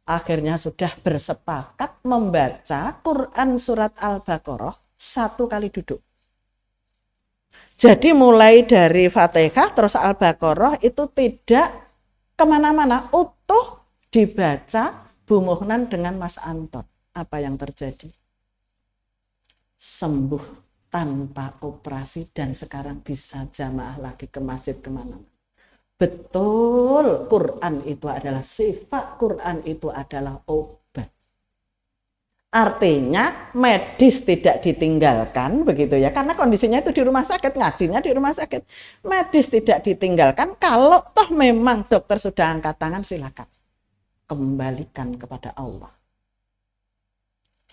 Akhirnya sudah bersepakat membaca Quran surat Al-Baqarah 1 kali duduk. Jadi mulai dari Fatihah terus Al-Baqarah itu tidak kemana-mana, utuh dibaca Bu Muhnan dengan Mas Anton. Apa yang terjadi? Sembuh tanpa operasi dan sekarang bisa jamaah lagi ke masjid kemana-mana. Betul, Quran itu adalah sifat, Quran itu adalah obat. Artinya medis tidak ditinggalkan begitu ya, karena kondisinya itu di rumah sakit, ngajinya di rumah sakit. Medis tidak ditinggalkan, kalau toh memang dokter sudah angkat tangan, silakan kembalikan kepada Allah.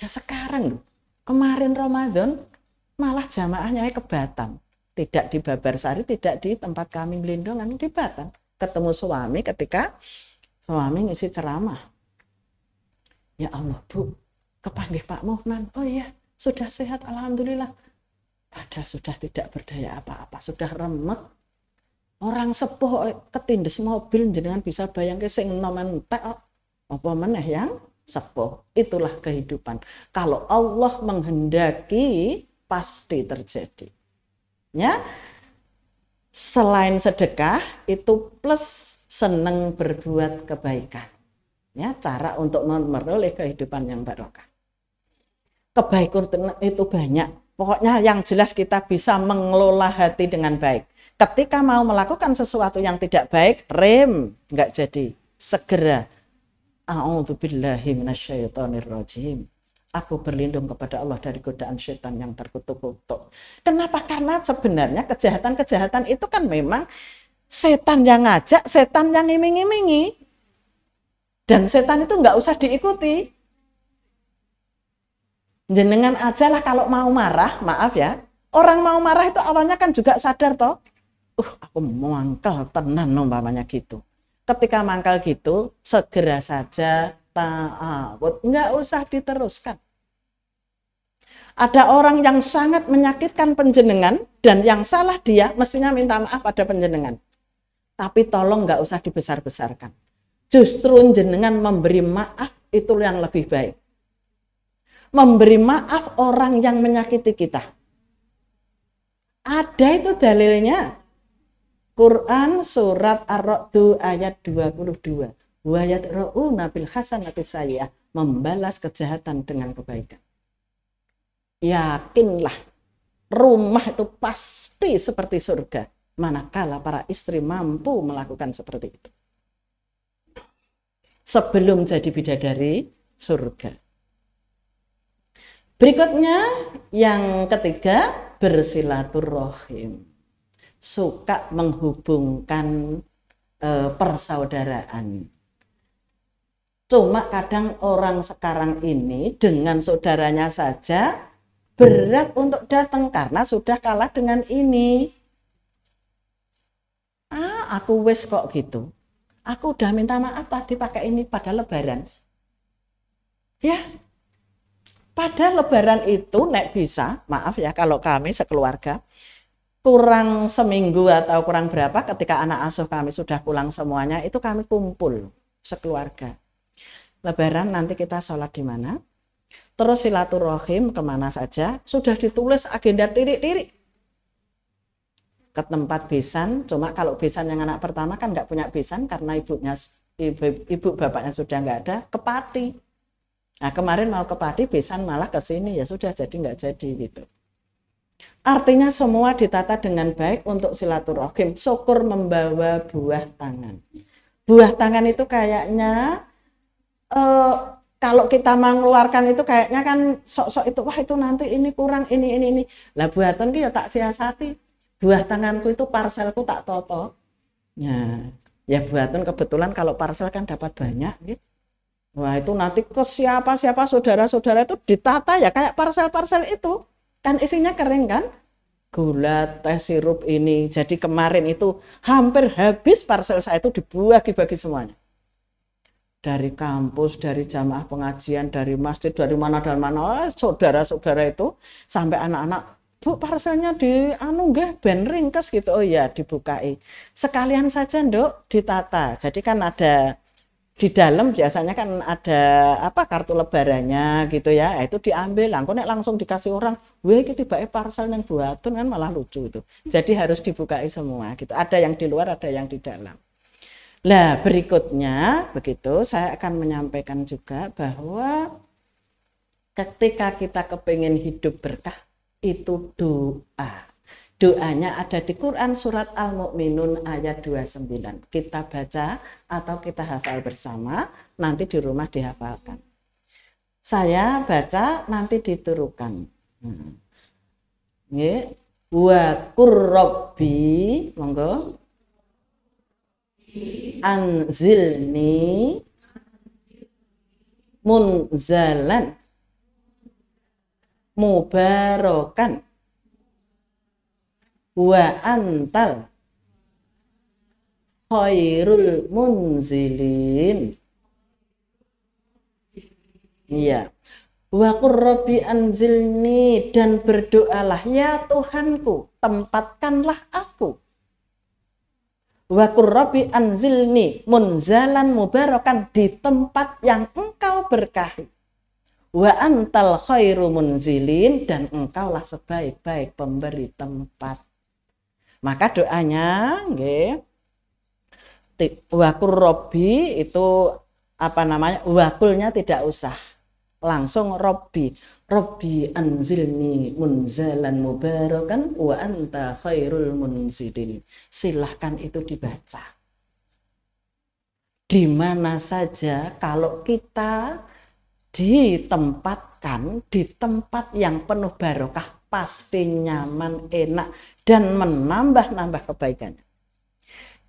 Ya sekarang loh, kemarin Ramadan malah jamaahnya ke Batam, tidak di Babarsari, tidak di tempat kami Melindungan, di Batam. Ketemu suami ketika suami ngisi ceramah. Ya Allah Bu, kepanggih Pak Mohnan, oh iya sudah sehat alhamdulillah, padahal sudah tidak berdaya apa-apa, sudah remet. Orang sepuh ketindes mobil jenengan bisa bayangke sing nom entek apa meneh yang sepuh. Itulah kehidupan, kalau Allah menghendaki pasti terjadi ya. Selain sedekah itu plus seneng berbuat kebaikan ya, cara untuk memperoleh kehidupan yang barokah. Kebaikan itu banyak, pokoknya yang jelas kita bisa mengelola hati dengan baik. Ketika mau melakukan sesuatu yang tidak baik, rem, nggak jadi, segera a'udzubillahi minasyaitonirrajim, aku berlindung kepada Allah dari godaan syaitan yang terkutuk-kutuk. Kenapa? Karena sebenarnya kejahatan-kejahatan itu kan memang setan yang ngajak, setan yang ngiming-ngimingi, dan setan itu nggak usah diikuti. Jenengan aja lah kalau mau marah, maaf ya, orang mau marah itu awalnya kan juga sadar toh, aku mangkal tenan umpamanya gitu. Ketika mangkal gitu, segera saja ta'awud, nggak usah diteruskan. Ada orang yang sangat menyakitkan penjenengan dan yang salah dia mestinya minta maaf pada penjenengan. Tapi tolong nggak usah dibesar-besarkan. Justru jenengan memberi maaf itu yang lebih baik. Memberi maaf orang yang menyakiti kita. Ada itu dalilnya. Quran surat Ar-Ra'd ayat 22. Wa yadra'una bil hasanati sayyi'ah, membalas kejahatan dengan kebaikan. Yakinlah, rumah itu pasti seperti surga, manakala para istri mampu melakukan seperti itu. Sebelum jadi bidadari surga. Berikutnya yang ketiga, bersilaturahim. Suka menghubungkan persaudaraan. Cuma kadang orang sekarang ini dengan saudaranya saja berat untuk datang karena sudah kalah dengan ini. Aku wes kok gitu. Aku udah minta maaf tadi pakai ini pada lebaran. Ya. Pada lebaran itu nek bisa, maaf ya kalau kami sekeluarga, kurang seminggu atau kurang berapa ketika anak asuh kami sudah pulang semuanya, itu kami kumpul sekeluarga. Lebaran nanti kita sholat di mana, terus silaturahim kemana saja, sudah ditulis agenda tirik-tirik. Ke tempat besan, cuma kalau besan yang anak pertama kan nggak punya besan karena ibu bapaknya sudah nggak ada, ke Pati. Nah kemarin mau ke Pati, besan malah ke sini, ya sudah jadi nggak jadi gitu. Artinya semua ditata dengan baik untuk silaturahim. Syukur membawa buah tangan. Buah tangan itu kayaknya kalau kita mengeluarkan itu kayaknya kan sok-sok itu, wah itu nanti ini kurang ini. Lah buatan ki ya tak siasati. Buah tanganku itu parselku tak toto. Ya buatan kebetulan kalau parsel kan dapat banyak gitu. Wah itu nanti ke siapa-siapa saudara-saudara itu ditata ya kayak parsel-parsel itu. Kan isinya kering kan? Gula, teh, sirup ini. Jadi kemarin itu hampir habis parsel saya itu dibagi-bagi semuanya. Dari kampus, dari jamaah pengajian, dari masjid, dari mana dan mana, saudara-saudara itu sampai anak-anak, Bu parselnya di nggih ben ringkes gitu. Oh ya dibukai. Sekalian saja Nduk ditata. Jadi kan ada di dalam biasanya kan ada kartu lebarannya gitu ya, itu diambil langsung dikasih orang, weh iki tibake parcel yang buatun kan malah lucu itu. Jadi harus dibukai semua gitu, ada yang di luar ada yang di dalam. Lah berikutnya begitu saya akan menyampaikan juga bahwa ketika kita kepingin hidup berkah itu doa. Doanya ada di Quran surat Al-Mu'minun ayat 29. Kita baca atau kita hafal bersama, nanti di rumah dihafalkan. Saya baca nanti diturukan. Nggih. Wa qurrabbi monggo anzilni munzalan mubarakan wa antal khairul munzilin. Iya. Wa qurrabi anzilni, dan berdoalah, ya Tuhanku, tempatkanlah aku. Wa qurrabi anzilni munzalan mubarakan, di tempat yang engkau berkahi. Wa antal khairu munzilin, dan engkaulah sebaik-baik pemberi tempat. Maka doanya nggih, wa qurrabi itu apa namanya? Wakulnya tidak usah. Langsung Robbi anzilni munzalan mubarakan wa anta khairul munzilin. Silahkan itu dibaca di mana saja. Kalau kita ditempatkan di tempat yang penuh barokah, pasti nyaman, enak, dan menambah-nambah kebaikannya.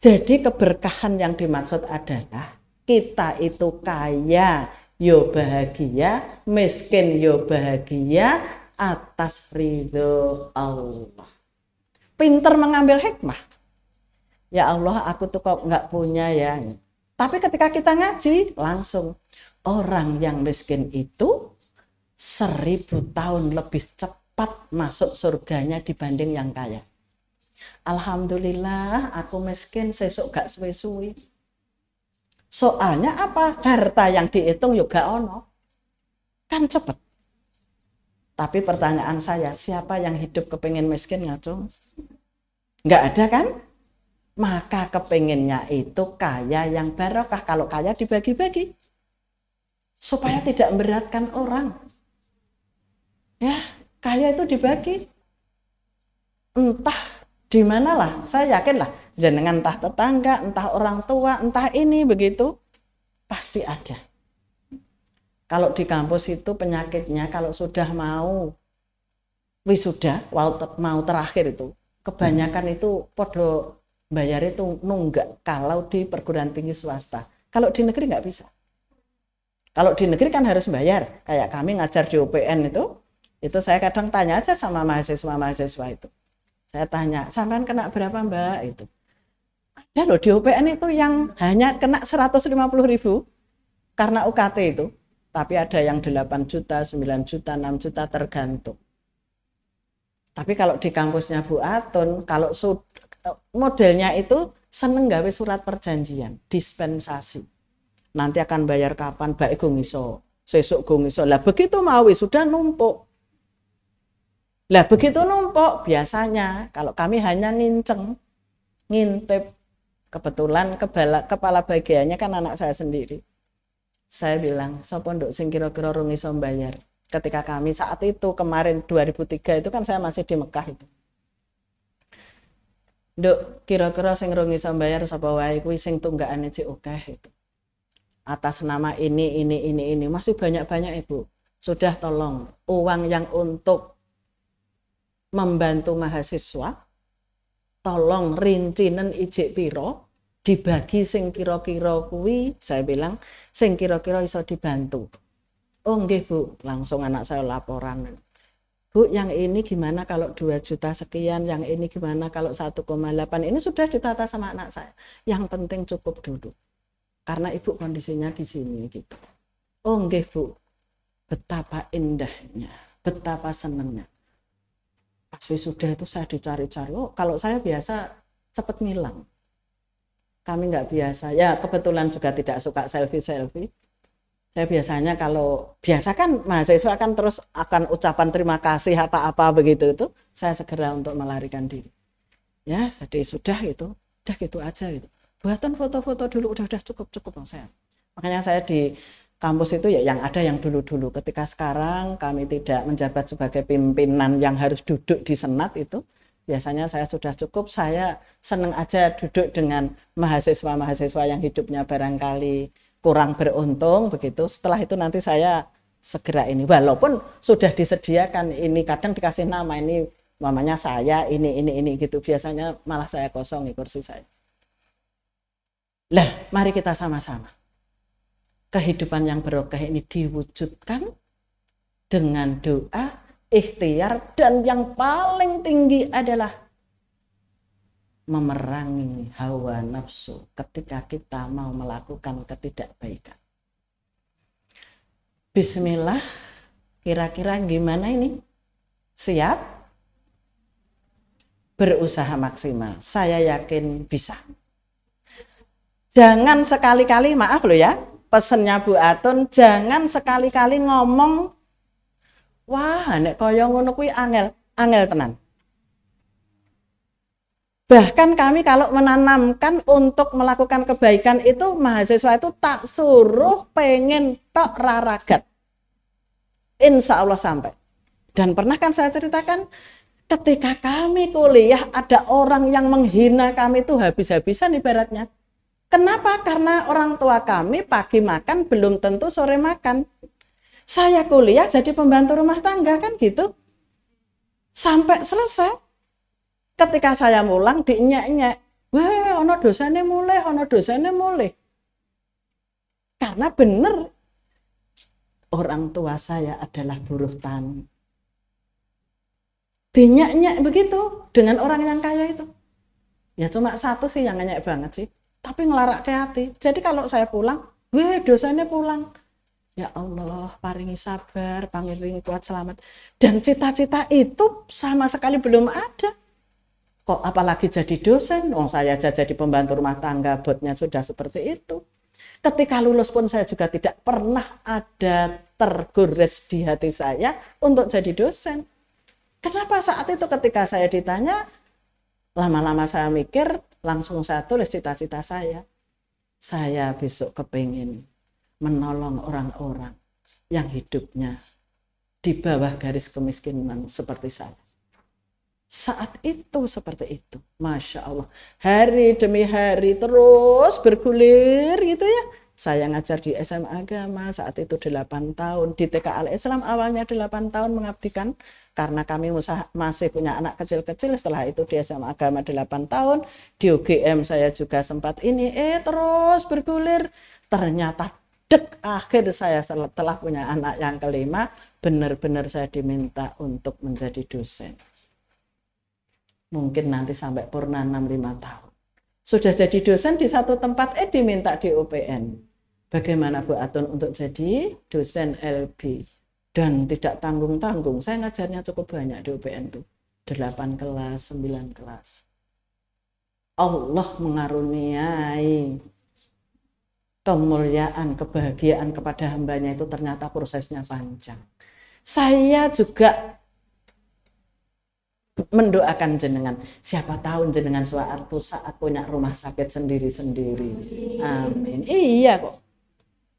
Jadi keberkahan yang dimaksud adalah kita itu kaya yo bahagia, miskin yo bahagia atas ridho Allah. Pinter mengambil hikmah. Ya Allah, aku tuh kok nggak punya ya. Tapi ketika kita ngaji, langsung orang yang miskin itu 1000 tahun lebih cepat masuk surganya dibanding yang kaya. Alhamdulillah, aku miskin, sesuk gak suwe-suwe. Soalnya apa? Harta yang dihitung juga ono. Kan cepet. Tapi pertanyaan saya, siapa yang hidup kepingin miskin ngacung? Nggak ada kan? Maka kepinginnya itu kaya yang barokah. Kalau kaya dibagi-bagi. Supaya tidak memberatkan orang. Ya, kaya itu dibagi. Entah di manalah, saya yakin lah. Jenengan entah tetangga, entah orang tua, entah ini begitu, pasti ada. Kalau di kampus itu penyakitnya, kalau sudah mau wisuda, mau terakhir itu, kebanyakan itu podo bayar itu nunggak kalau di perguruan tinggi swasta. Kalau di negeri nggak bisa. Kalau di negeri kan harus bayar. Kayak kami ngajar di UPN itu saya kadang tanya aja sama mahasiswa-mahasiswa itu. Saya tanya, sampean kena berapa Mbak itu? Ada loh di UPN itu yang hanya kena 150.000 karena UKT itu. Tapi ada yang 8 juta, 9 juta, 6 juta tergantung. Tapi kalau di kampusnya Bu Atun, kalau modelnya itu seneng gawe surat perjanjian, dispensasi. Nanti akan bayar kapan, baik gung iso, sesuk gung iso. Lah begitu mau sudah numpuk. Lah begitu numpuk, biasanya kalau kami hanya ngintip. Kebetulan kepala bagiannya kan anak saya sendiri. Saya bilang, sapa nduk sing kira-kira rung iso bayar. Ketika kami saat itu kemarin 2003 itu kan saya masih di Mekah itu. Nduk kira-kira sing rung iso bayar sapa wae kuwi sing tunggakane cek akeh itu. Atas nama ini masih banyak-banyak Ibu. Sudah tolong uang yang untuk membantu mahasiswa, tolong rincinen ijik piro, dibagi sing kira-kira kuwi, saya bilang sing kira-kira iso dibantu. Oh nggih Bu, langsung anak saya laporan. Bu, yang ini gimana kalau 2 juta sekian, yang ini gimana kalau 1,8, ini sudah ditata sama anak saya. Yang penting cukup dulu. Karena Ibu kondisinya di sini gitu. Oh nggih Bu, betapa indahnya, betapa senangnya. Pas wisuda itu saya dicari-cari, oh kalau saya biasa cepet ngilang. Kami nggak biasa, ya kebetulan juga tidak suka selfie-selfie. Saya biasanya kalau, biasa kan mahasiswa kan terus akan ucapan terima kasih apa-apa begitu itu, saya segera untuk melarikan diri. Ya, jadi sudah gitu aja gitu. Buatan foto-foto dulu, udah cukup saya. Makanya saya di kampus itu ya yang ada yang dulu-dulu. Ketika sekarang kami tidak menjabat sebagai pimpinan yang harus duduk di senat itu, biasanya saya sudah cukup. Saya senang aja duduk dengan mahasiswa-mahasiswa yang hidupnya barangkali kurang beruntung begitu. Setelah itu nanti saya segera ini. Walaupun sudah disediakan ini, kadang dikasih nama ini mamanya saya, ini gitu. Biasanya malah saya kosongi kursi saya. Lah, mari kita sama-sama. Kehidupan yang barokah ini diwujudkan dengan doa, ikhtiar, dan yang paling tinggi adalah memerangi hawa nafsu ketika kita mau melakukan ketidakbaikan. Bismillah, kira-kira gimana ini? Siap? Berusaha maksimal, saya yakin bisa. Jangan sekali-kali, maaf loh ya, pesennya Bu Atun, jangan sekali-kali ngomong, wah nek kaya ngono kuwi angel tenan. Bahkan kami kalau menanamkan untuk melakukan kebaikan itu, mahasiswa itu tak suruh pengen tok raragat. Insya Allah sampai. Dan pernah kan saya ceritakan, ketika kami kuliah ada orang yang menghina kami itu habis-habisan ibaratnya. Kenapa? Karena orang tua kami pagi makan belum tentu sore makan. Saya kuliah jadi pembantu rumah tangga kan gitu. Sampai selesai. Ketika saya mulang dinyek-nyek. Wah, ono dosane mulai, ono dosane mulai. Karena benar orang tua saya adalah buruh tani. Dinyek-nyek begitu dengan orang yang kaya itu. Ya cuma satu sih yang nyek banget sih. Tapi ngelarak ke hati. Jadi kalau saya pulang, dosanya pulang. Ya Allah, paringi sabar, paringi kuat selamat. Dan cita-cita itu sama sekali belum ada. Kok apalagi jadi dosen? Saya aja jadi pembantu rumah tangga, botnya sudah seperti itu. Ketika lulus pun saya juga tidak pernah ada tergores di hati saya untuk jadi dosen. Kenapa saat itu ketika saya ditanya, lama-lama saya mikir, langsung saya tulis cita-cita saya. Saya besok kepingin menolong orang-orang yang hidupnya di bawah garis kemiskinan seperti saya. Saat itu seperti itu. Masya Allah. Hari demi hari terus bergulir gitu ya. Saya ngajar di SMA Agama saat itu 8 tahun. Di TK Al-Islam awalnya 8 tahun mengabdikan. Karena kami masih punya anak kecil-kecil, setelah itu di SMA Agama 8 tahun, di UGM saya juga sempat ini, terus bergulir. Ternyata akhir saya setelah punya anak yang kelima, benar-benar saya diminta untuk menjadi dosen. Mungkin nanti sampai purna 6-5 tahun. Sudah jadi dosen di satu tempat, diminta di UPN. Bagaimana Bu Atun untuk jadi dosen LB? Dan tidak tanggung-tanggung, saya ngajarnya cukup banyak di UPN tuh. 8 kelas, 9 kelas. Allah mengaruniai kemuliaan, kebahagiaan kepada hambanya itu ternyata prosesnya panjang. Saya juga mendoakan jenengan, siapa tahu jenengan suatu saat punya rumah sakit sendiri-sendiri. Amin. Iya kok.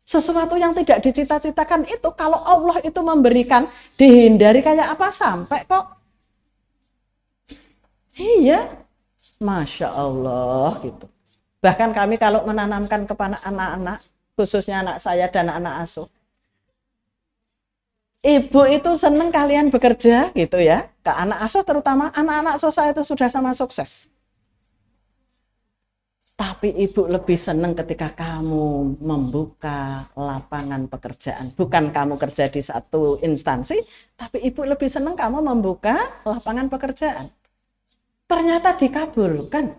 Sesuatu yang tidak dicita-citakan itu kalau Allah itu memberikan, dihindari kayak apa sampai kok. Iya, Masya Allah gitu. Bahkan kami kalau menanamkan kepada anak-anak, khususnya anak saya dan anak asuh, ibu itu seneng kalian bekerja gitu ya. Ke anak asuh terutama, anak-anak asuh saya itu sudah sama sukses. Tapi ibu lebih senang ketika kamu membuka lapangan pekerjaan. Bukan kamu kerja di satu instansi, tapi ibu lebih senang kamu membuka lapangan pekerjaan. Ternyata dikabulkan.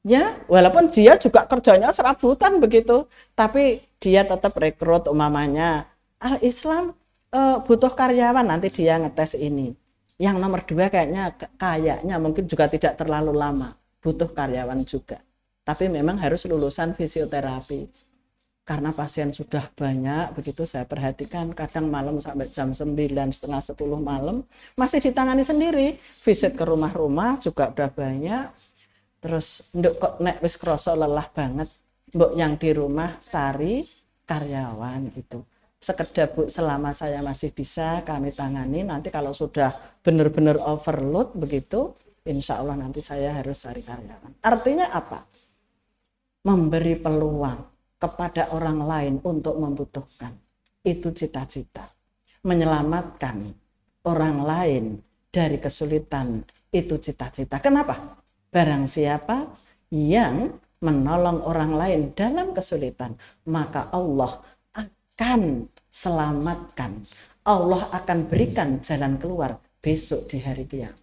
Ya, walaupun dia juga kerjanya serabutan begitu, tapi dia tetap rekrut umpamanya. Al-Islam butuh karyawan, nanti dia ngetes ini. Yang nomor 2 kayaknya mungkin juga tidak terlalu lama. Butuh karyawan juga, tapi memang harus lulusan fisioterapi karena pasien sudah banyak. Begitu saya perhatikan, kadang malam sampai jam 9, setengah 10 malam masih ditangani sendiri. Visit ke rumah-rumah juga udah banyak. Terus nduk kok nek wis kroso lelah banget, mbok yang di rumah cari karyawan gitu. Sekedar Bu, selama saya masih bisa kami tangani, nanti kalau sudah benar-benar overload begitu, insya Allah nanti saya harus cari karyawan. Artinya apa? Memberi peluang kepada orang lain untuk membutuhkan. itu cita-cita. Menyelamatkan orang lain dari kesulitan itu cita-cita. Kenapa? Barang siapa yang menolong orang lain dalam kesulitan, maka Allah akan selamatkan. Allah akan berikan jalan keluar besok di hari kiamat.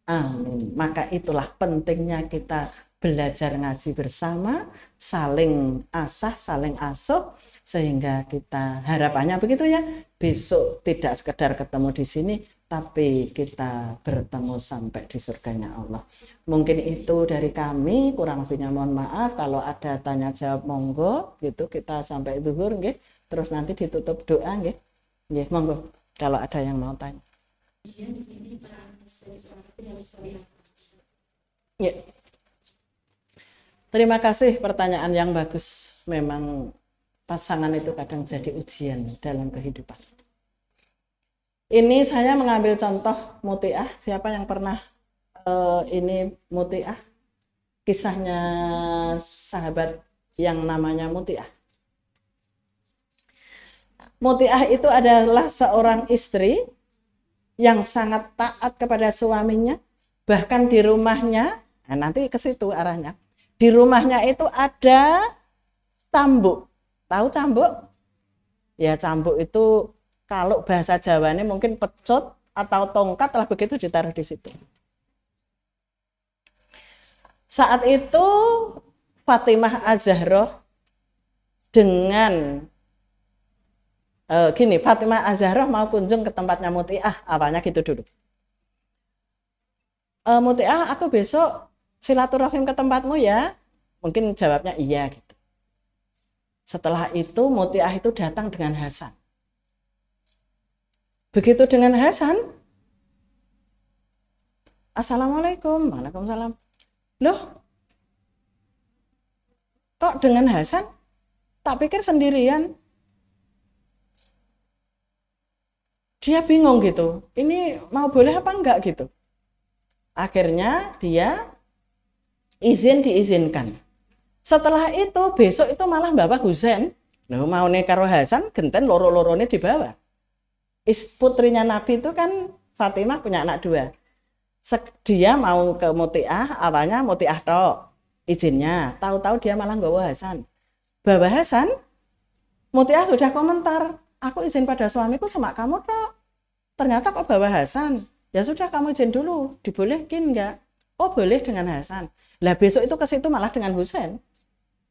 Amin. Maka itulah pentingnya kita belajar ngaji bersama, saling asah, saling asuh, sehingga kita harapannya begitu ya, besok tidak sekedar ketemu di sini, tapi kita bertemu sampai di surganya Allah. Mungkin itu dari kami, kurang lebihnya mohon maaf. Kalau ada tanya jawab monggo, gitu kita sampai zuhur, nggih. Terus nanti ditutup doa, nggih. Nggih, monggo. Kalau ada yang mau tanya. Ya. Terima kasih, pertanyaan yang bagus. Memang pasangan itu kadang jadi ujian dalam kehidupan. Ini saya mengambil contoh Mutiah. Siapa yang pernah ini Mutiah? Kisahnya sahabat yang namanya Mutiah. Mutiah itu adalah seorang istri yang sangat taat kepada suaminya. Bahkan di rumahnya, nanti ke situ arahnya. Di rumahnya itu ada cambuk. Tahu cambuk? Ya, cambuk itu kalau bahasa Jawanya mungkin pecut atau tongkat lah, begitu ditaruh di situ. Saat itu Fatimah Az-Zahra dengan Fatimah Az-Zahra mau kunjung ke tempatnya Mutiah, awalnya gitu dulu. Mutiah, aku besok silaturahim ke tempatmu ya. Mungkin jawabnya iya gitu. Setelah itu Mutiah itu datang dengan Hasan. Begitu dengan Hasan, Assalamualaikum, Waalaikumsalam. Loh, kok dengan Hasan? Tak pikir sendirian. Dia bingung gitu, ini mau boleh apa enggak gitu. Akhirnya dia diizinkan. Setelah itu besok itu malah Bapak Husain, mau nih karo Hasan, genten loro-lorone dibawa. Putrinya Nabi itu kan Fatimah punya anak 2. Dia mau ke Mutiah, awalnya Mutiah tok izinnya, tahu-tahu dia malah nggawa Hasan. Bawa Hasan, Mutiah sudah komentar, aku izin pada suamiku cuma kamu tok. Ternyata kok bawa Hasan. Ya sudah, kamu izin dulu, dibolehin enggak? Oh boleh dengan Hasan. Lah besok itu ke situ malah dengan Husain.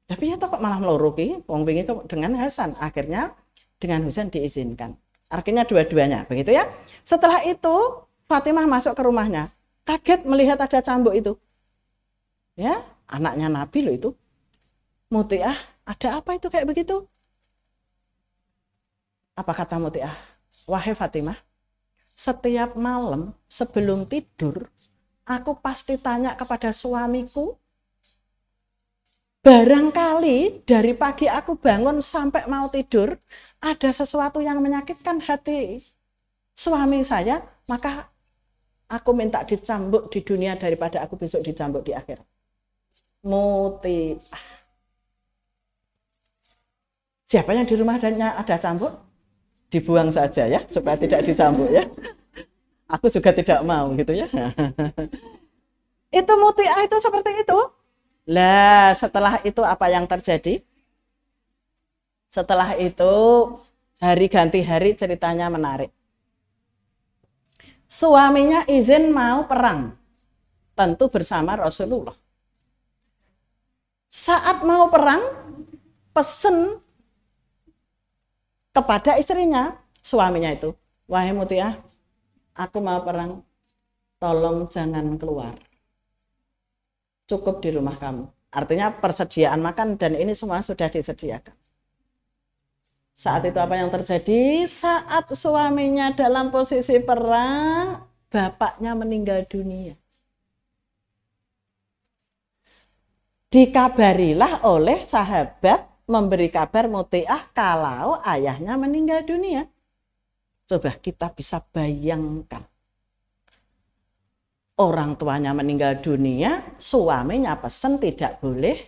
Tapi ya kok malah meloroki, wong wingi dengan Hasan. Akhirnya dengan Husain diizinkan. Artinya dua-duanya, begitu ya. Setelah itu Fatimah masuk ke rumahnya, kaget melihat ada cambuk itu. Ya, anaknya Nabi loh itu. Mutiah, ada apa itu kayak begitu? Apa kata Mutiah? Wahai Fatimah, setiap malam sebelum tidur, aku pasti tanya kepada suamiku, barangkali dari pagi aku bangun sampai mau tidur, ada sesuatu yang menyakitkan hati suami saya, maka aku minta dicambuk di dunia daripada aku besok dicambuk di akhirat. Mutiah. Siapa yang di rumahnya ada cambuk? Dibuang saja ya, supaya tidak dicambuk ya. Aku juga tidak mau gitu ya. Itu Mutiah itu seperti itu. Lah, setelah itu apa yang terjadi? Setelah itu hari ganti hari ceritanya menarik. Suaminya izin mau perang, tentu bersama Rasulullah. Saat mau perang, pesen kepada istrinya, suaminya itu, wahai Mutiah, aku mau perang, tolong jangan keluar. Cukup di rumah kamu. Artinya persediaan makan dan ini semua sudah disediakan. Saat itu apa yang terjadi? Saat suaminya dalam posisi perang, bapaknya meninggal dunia. Dikabarilah oleh sahabat memberi kabar Mutiah kalau ayahnya meninggal dunia. Coba kita bisa bayangkan. Orang tuanya meninggal dunia, suaminya pesen tidak boleh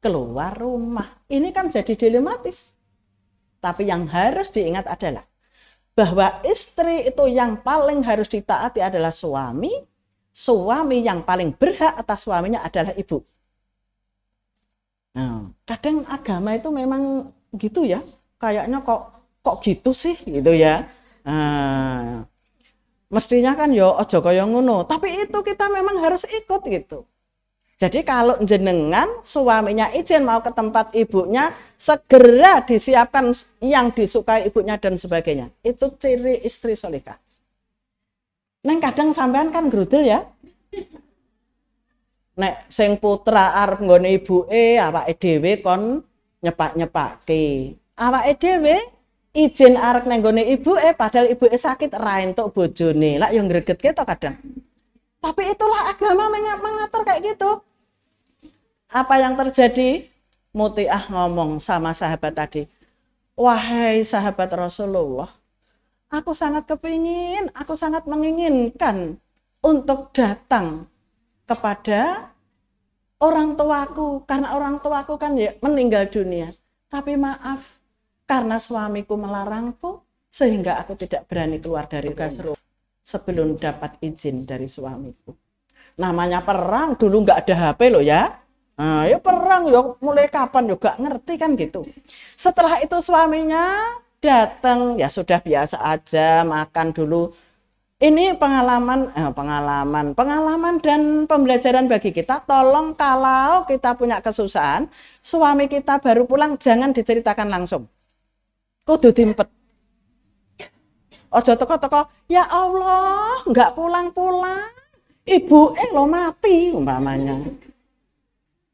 keluar rumah. Ini kan jadi dilematis. Tapi yang harus diingat adalah bahwa istri itu yang paling harus ditaati adalah suami. Suami yang paling berhak atas suaminya adalah ibu. Nah, kadang agama itu memang gitu ya. Kayaknya kok gitu sih gitu ya. Nah, mestinya kan yo ojo kaya ngono. Tapi itu kita memang harus ikut gitu. Jadi kalau jenengan suaminya izin mau ke tempat ibunya, segera disiapkan yang disukai ibunya dan sebagainya. Itu ciri istri solihah. Neng kadang sampean kan grudel ya. Nek sing putra arep nggone ibuke, awake dhewe kon nyepak-nyepake. Awake dhewe izin arep nang nggone ibuke padahal ibuke sakit ra entuk bojone. Lah yo ngregetke to kadang. Tapi itulah agama mengatur kayak gitu. Apa yang terjadi? Mutiah ngomong sama sahabat tadi. Wahai sahabat Rasulullah, aku sangat kepingin, aku sangat menginginkan untuk datang kepada orang tuaku. Karena orang tuaku kan ya meninggal dunia. Tapi maaf, karena suamiku melarangku, sehingga aku tidak berani keluar dari rumah sebelum dapat izin dari suamiku. Namanya perang, dulu nggak ada HP loh ya. Nah, ya perang, ya mulai kapan juga ngerti kan gitu. Setelah itu suaminya datang, ya sudah biasa aja, makan dulu. Ini pengalaman dan pembelajaran bagi kita. Tolong kalau kita punya kesusahan, suami kita baru pulang, jangan diceritakan langsung. Kudu dimpet. Ojo teko-teko, ya Allah, nggak pulang-pulang. Ibu lo mati umpamanya.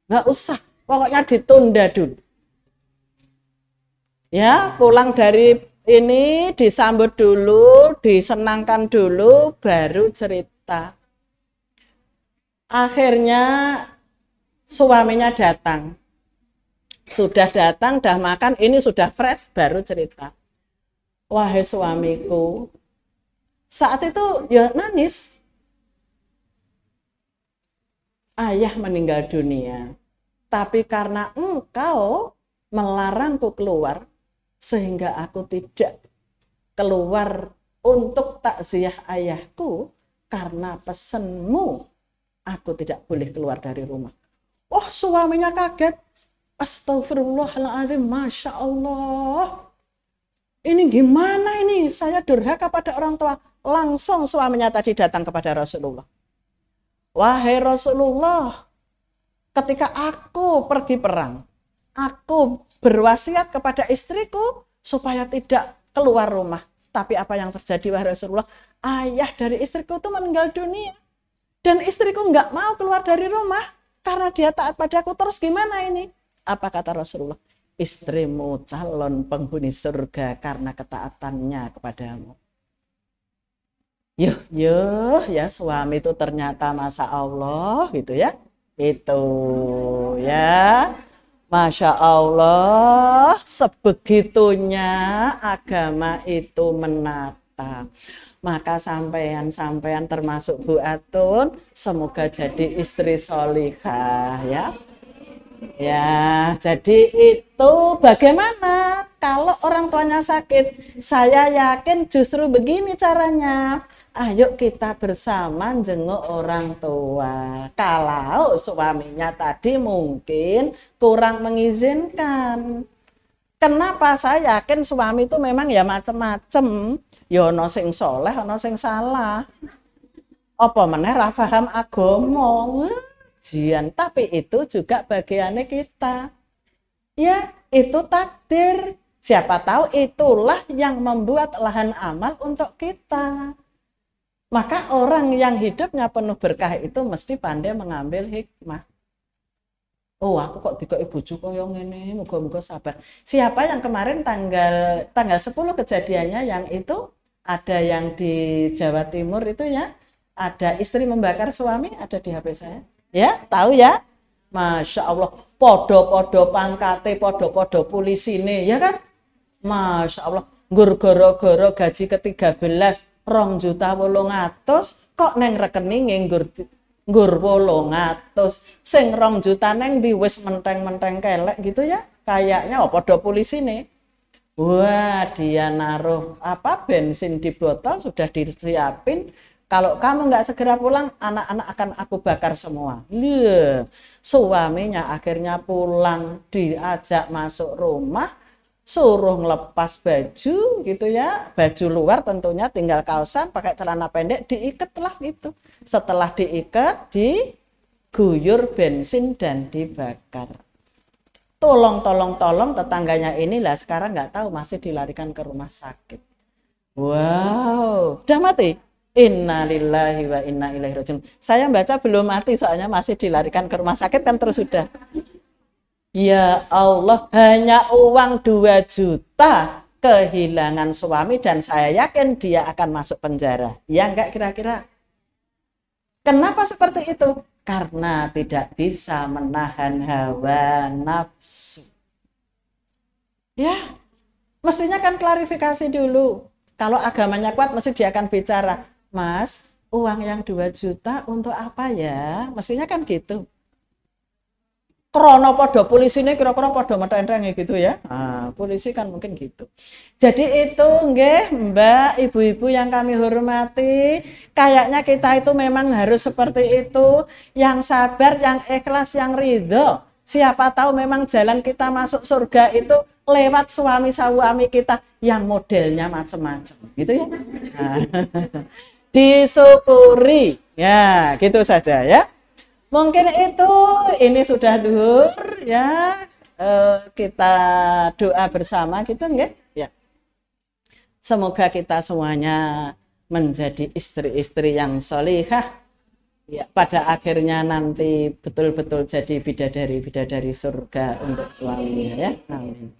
Nggak usah, pokoknya ditunda dulu. Ya, pulang dari ini disambut dulu, disenangkan dulu, baru cerita. Akhirnya suaminya datang. Sudah datang, dah makan, ini sudah fresh, baru cerita. Wahai suamiku, saat itu ya nangis. Ayah meninggal dunia, tapi karena engkau melarangku keluar, sehingga aku tidak keluar untuk takziah ayahku, karena pesenmu, aku tidak boleh keluar dari rumah. Oh, suaminya kaget. Astagfirullahaladzim, Masya Allah. Ini gimana ini? Saya durhaka pada orang tua. Langsung suaminya tadi datang kepada Rasulullah. Wahai Rasulullah, ketika aku pergi perang, aku berwasiat kepada istriku supaya tidak keluar rumah. Tapi apa yang terjadi wahai Rasulullah? Ayah dari istriku itu meninggal dunia. Dan istriku nggak mau keluar dari rumah karena dia taat padaku. Terus gimana ini? Apa kata Rasulullah? Istrimu calon penghuni surga karena ketaatannya kepadamu. Ya suami itu ternyata Masya Allah gitu ya. Itu ya. Masya Allah, sebegitunya agama itu menata. Maka sampean termasuk Bu Atun, semoga jadi istri solihah ya. Ya, jadi itu bagaimana kalau orang tuanya sakit? Saya yakin justru begini caranya. Ayo kita bersama jenguk orang tua. Kalau suaminya tadi mungkin kurang mengizinkan. Kenapa? Saya yakin suami itu memang ya macem-macem. Ya ono sing soleh, ono sing salah. Apa meneh ra paham agama. Jian, tapi itu juga bagiannya kita. Ya, itu takdir. Siapa tahu itulah yang membuat lahan amal untuk kita. Maka orang yang hidupnya penuh berkah itu mesti pandai mengambil hikmah. Oh, aku kok dikok bojo kaya ngene, muga-muga sabar. Siapa yang kemarin tanggal 10 kejadiannya yang itu ada yang di Jawa Timur itu ya, ada istri membakar suami, ada di HP saya. Ya, tahu ya? Masya Allah, podo-podo pangkate, podo-podo polisine, ya kan? Masya Allah, goro-goro gaji ke-13, 2.800.000 kok neng rekening nggur 800, sing 2 juta neng di wis menteng-menteng kelek gitu ya. Kayaknya podo polisine. Wah, dia naruh apa bensin di botol sudah disiapin. Kalau kamu nggak segera pulang, anak-anak akan aku bakar semua. Lihat, suaminya akhirnya pulang, diajak masuk rumah, suruh ngelepas baju gitu ya, baju luar tentunya tinggal kaosan, pakai celana pendek, diikat lah gitu. Setelah diikat, diguyur bensin dan dibakar. Tolong tetangganya inilah sekarang nggak tahu masih dilarikan ke rumah sakit. Wow, udah mati. Innalillahi wa inna ilaihi rajiun. Saya baca belum mati soalnya masih dilarikan ke rumah sakit kan terus sudah. Ya Allah, hanya uang 2 juta kehilangan suami dan saya yakin dia akan masuk penjara. Ya enggak kira-kira? Kenapa seperti itu? Karena tidak bisa menahan hawa nafsu. Ya, mestinya kan klarifikasi dulu. Kalau agamanya kuat, mesti dia akan bicara, Mas, uang yang 2 juta untuk apa ya? Mestinya kan gitu. Krono podo polisi ini kira-kira podo mata enreng gitu ya. Nah, polisi kan mungkin gitu. Jadi itu nggih Mbak, ibu-ibu yang kami hormati, kayaknya kita itu memang harus seperti itu, yang sabar, yang ikhlas, yang ridho. Siapa tahu memang jalan kita masuk surga itu lewat suami kita yang modelnya macam-macam, gitu ya. Nah, disyukuri, ya gitu saja ya. Mungkin itu, ini sudah duhur ya, kita doa bersama gitu enggak? Ya. Semoga kita semuanya menjadi istri-istri yang sholihah. Ya, pada akhirnya nanti betul-betul jadi bidadari-bidadari surga untuk suaminya ya. Amin.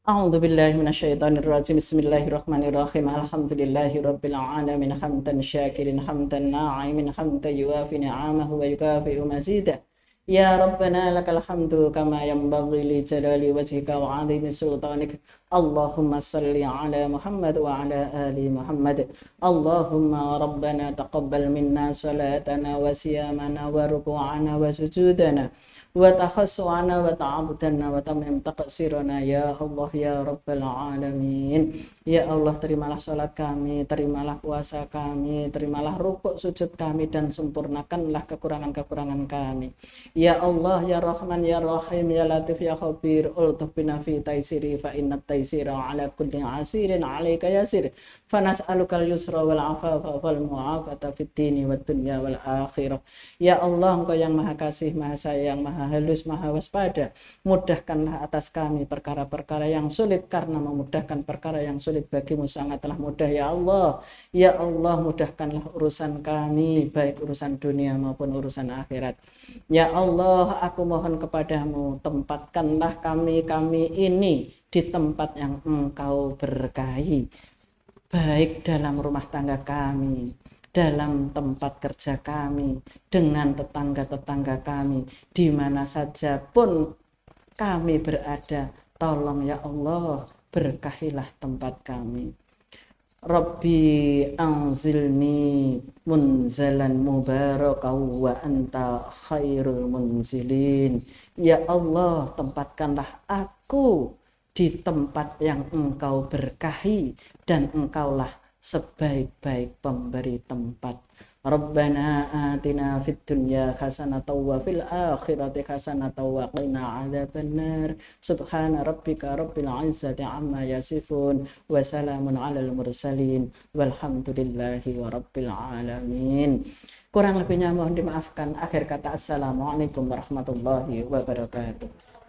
A'udzubillahi minasyaitonirrajim. Bismillahirrahmanirrahim. Alhamdulillahirabbil alamin hamdan syakirin hamdan na'imin hamdan yuwafi ni'amahu wa yukafi'u mazidah. Ya Rabbana lakal hamdu kama yanbaghi li jalali wajhika wa 'azimi sultanik. Allahumma salli ala Muhammad wa ala ali Muhammad. Allahumma Rabbana taqabbal minna salatana wa siyamana wa ruku'ana wa sujudana wa takhassu'ana wa ta'abudana wa tamim taqsirana ya Allah ya Rabbal Alamin. Ya Allah, terimalah salat kami, terimalah puasa kami, terimalah rukuk sujud kami dan sempurnakanlah kekurangan-kekurangan kami. Ya Allah ya Rahman ya Rahim ya Latif ya Khabir, ultuf bina fi taisiri fa inna taisira ala kulli asirin alaika yasir. Fanas'alukal yusra wal afafa wal mu'afata fid dini wad dunya wal akhirah. Ya Allah, Engkau yang Maha Kasih, Maha Sayang, Maha Halus, Maha Waspada, mudahkanlah atas kami perkara-perkara yang sulit, karena memudahkan perkara yang sulit bagimu sangatlah mudah ya Allah. Ya Allah, mudahkanlah urusan kami, baik urusan dunia maupun urusan akhirat. Ya Allah, aku mohon kepadamu, tempatkanlah kami ini di tempat yang Engkau berkahi, baik dalam rumah tangga kami, dalam tempat kerja kami, dengan tetangga-tetangga kami, di mana saja pun kami berada. Tolong ya Allah, berkahilah tempat kami. Rabbi anzilni munzalan mubarakan wa anta khairul munzilin. Ya Allah, tempatkanlah aku di tempat yang Engkau berkahi dan Engkaulah sebaik-baik pemberi tempat. Rabbana atina fid dunya hasanatan wa fil akhirati hasanatan wa qina adzabannar. Subhana rabbika rabbil izzati amma yasifun wa salamun alal mursalin walhamdulillahi warabbil alamin. Kurang lebihnya mohon dimaafkan. Akhir kata, assalamualaikum warahmatullahi wabarakatuh.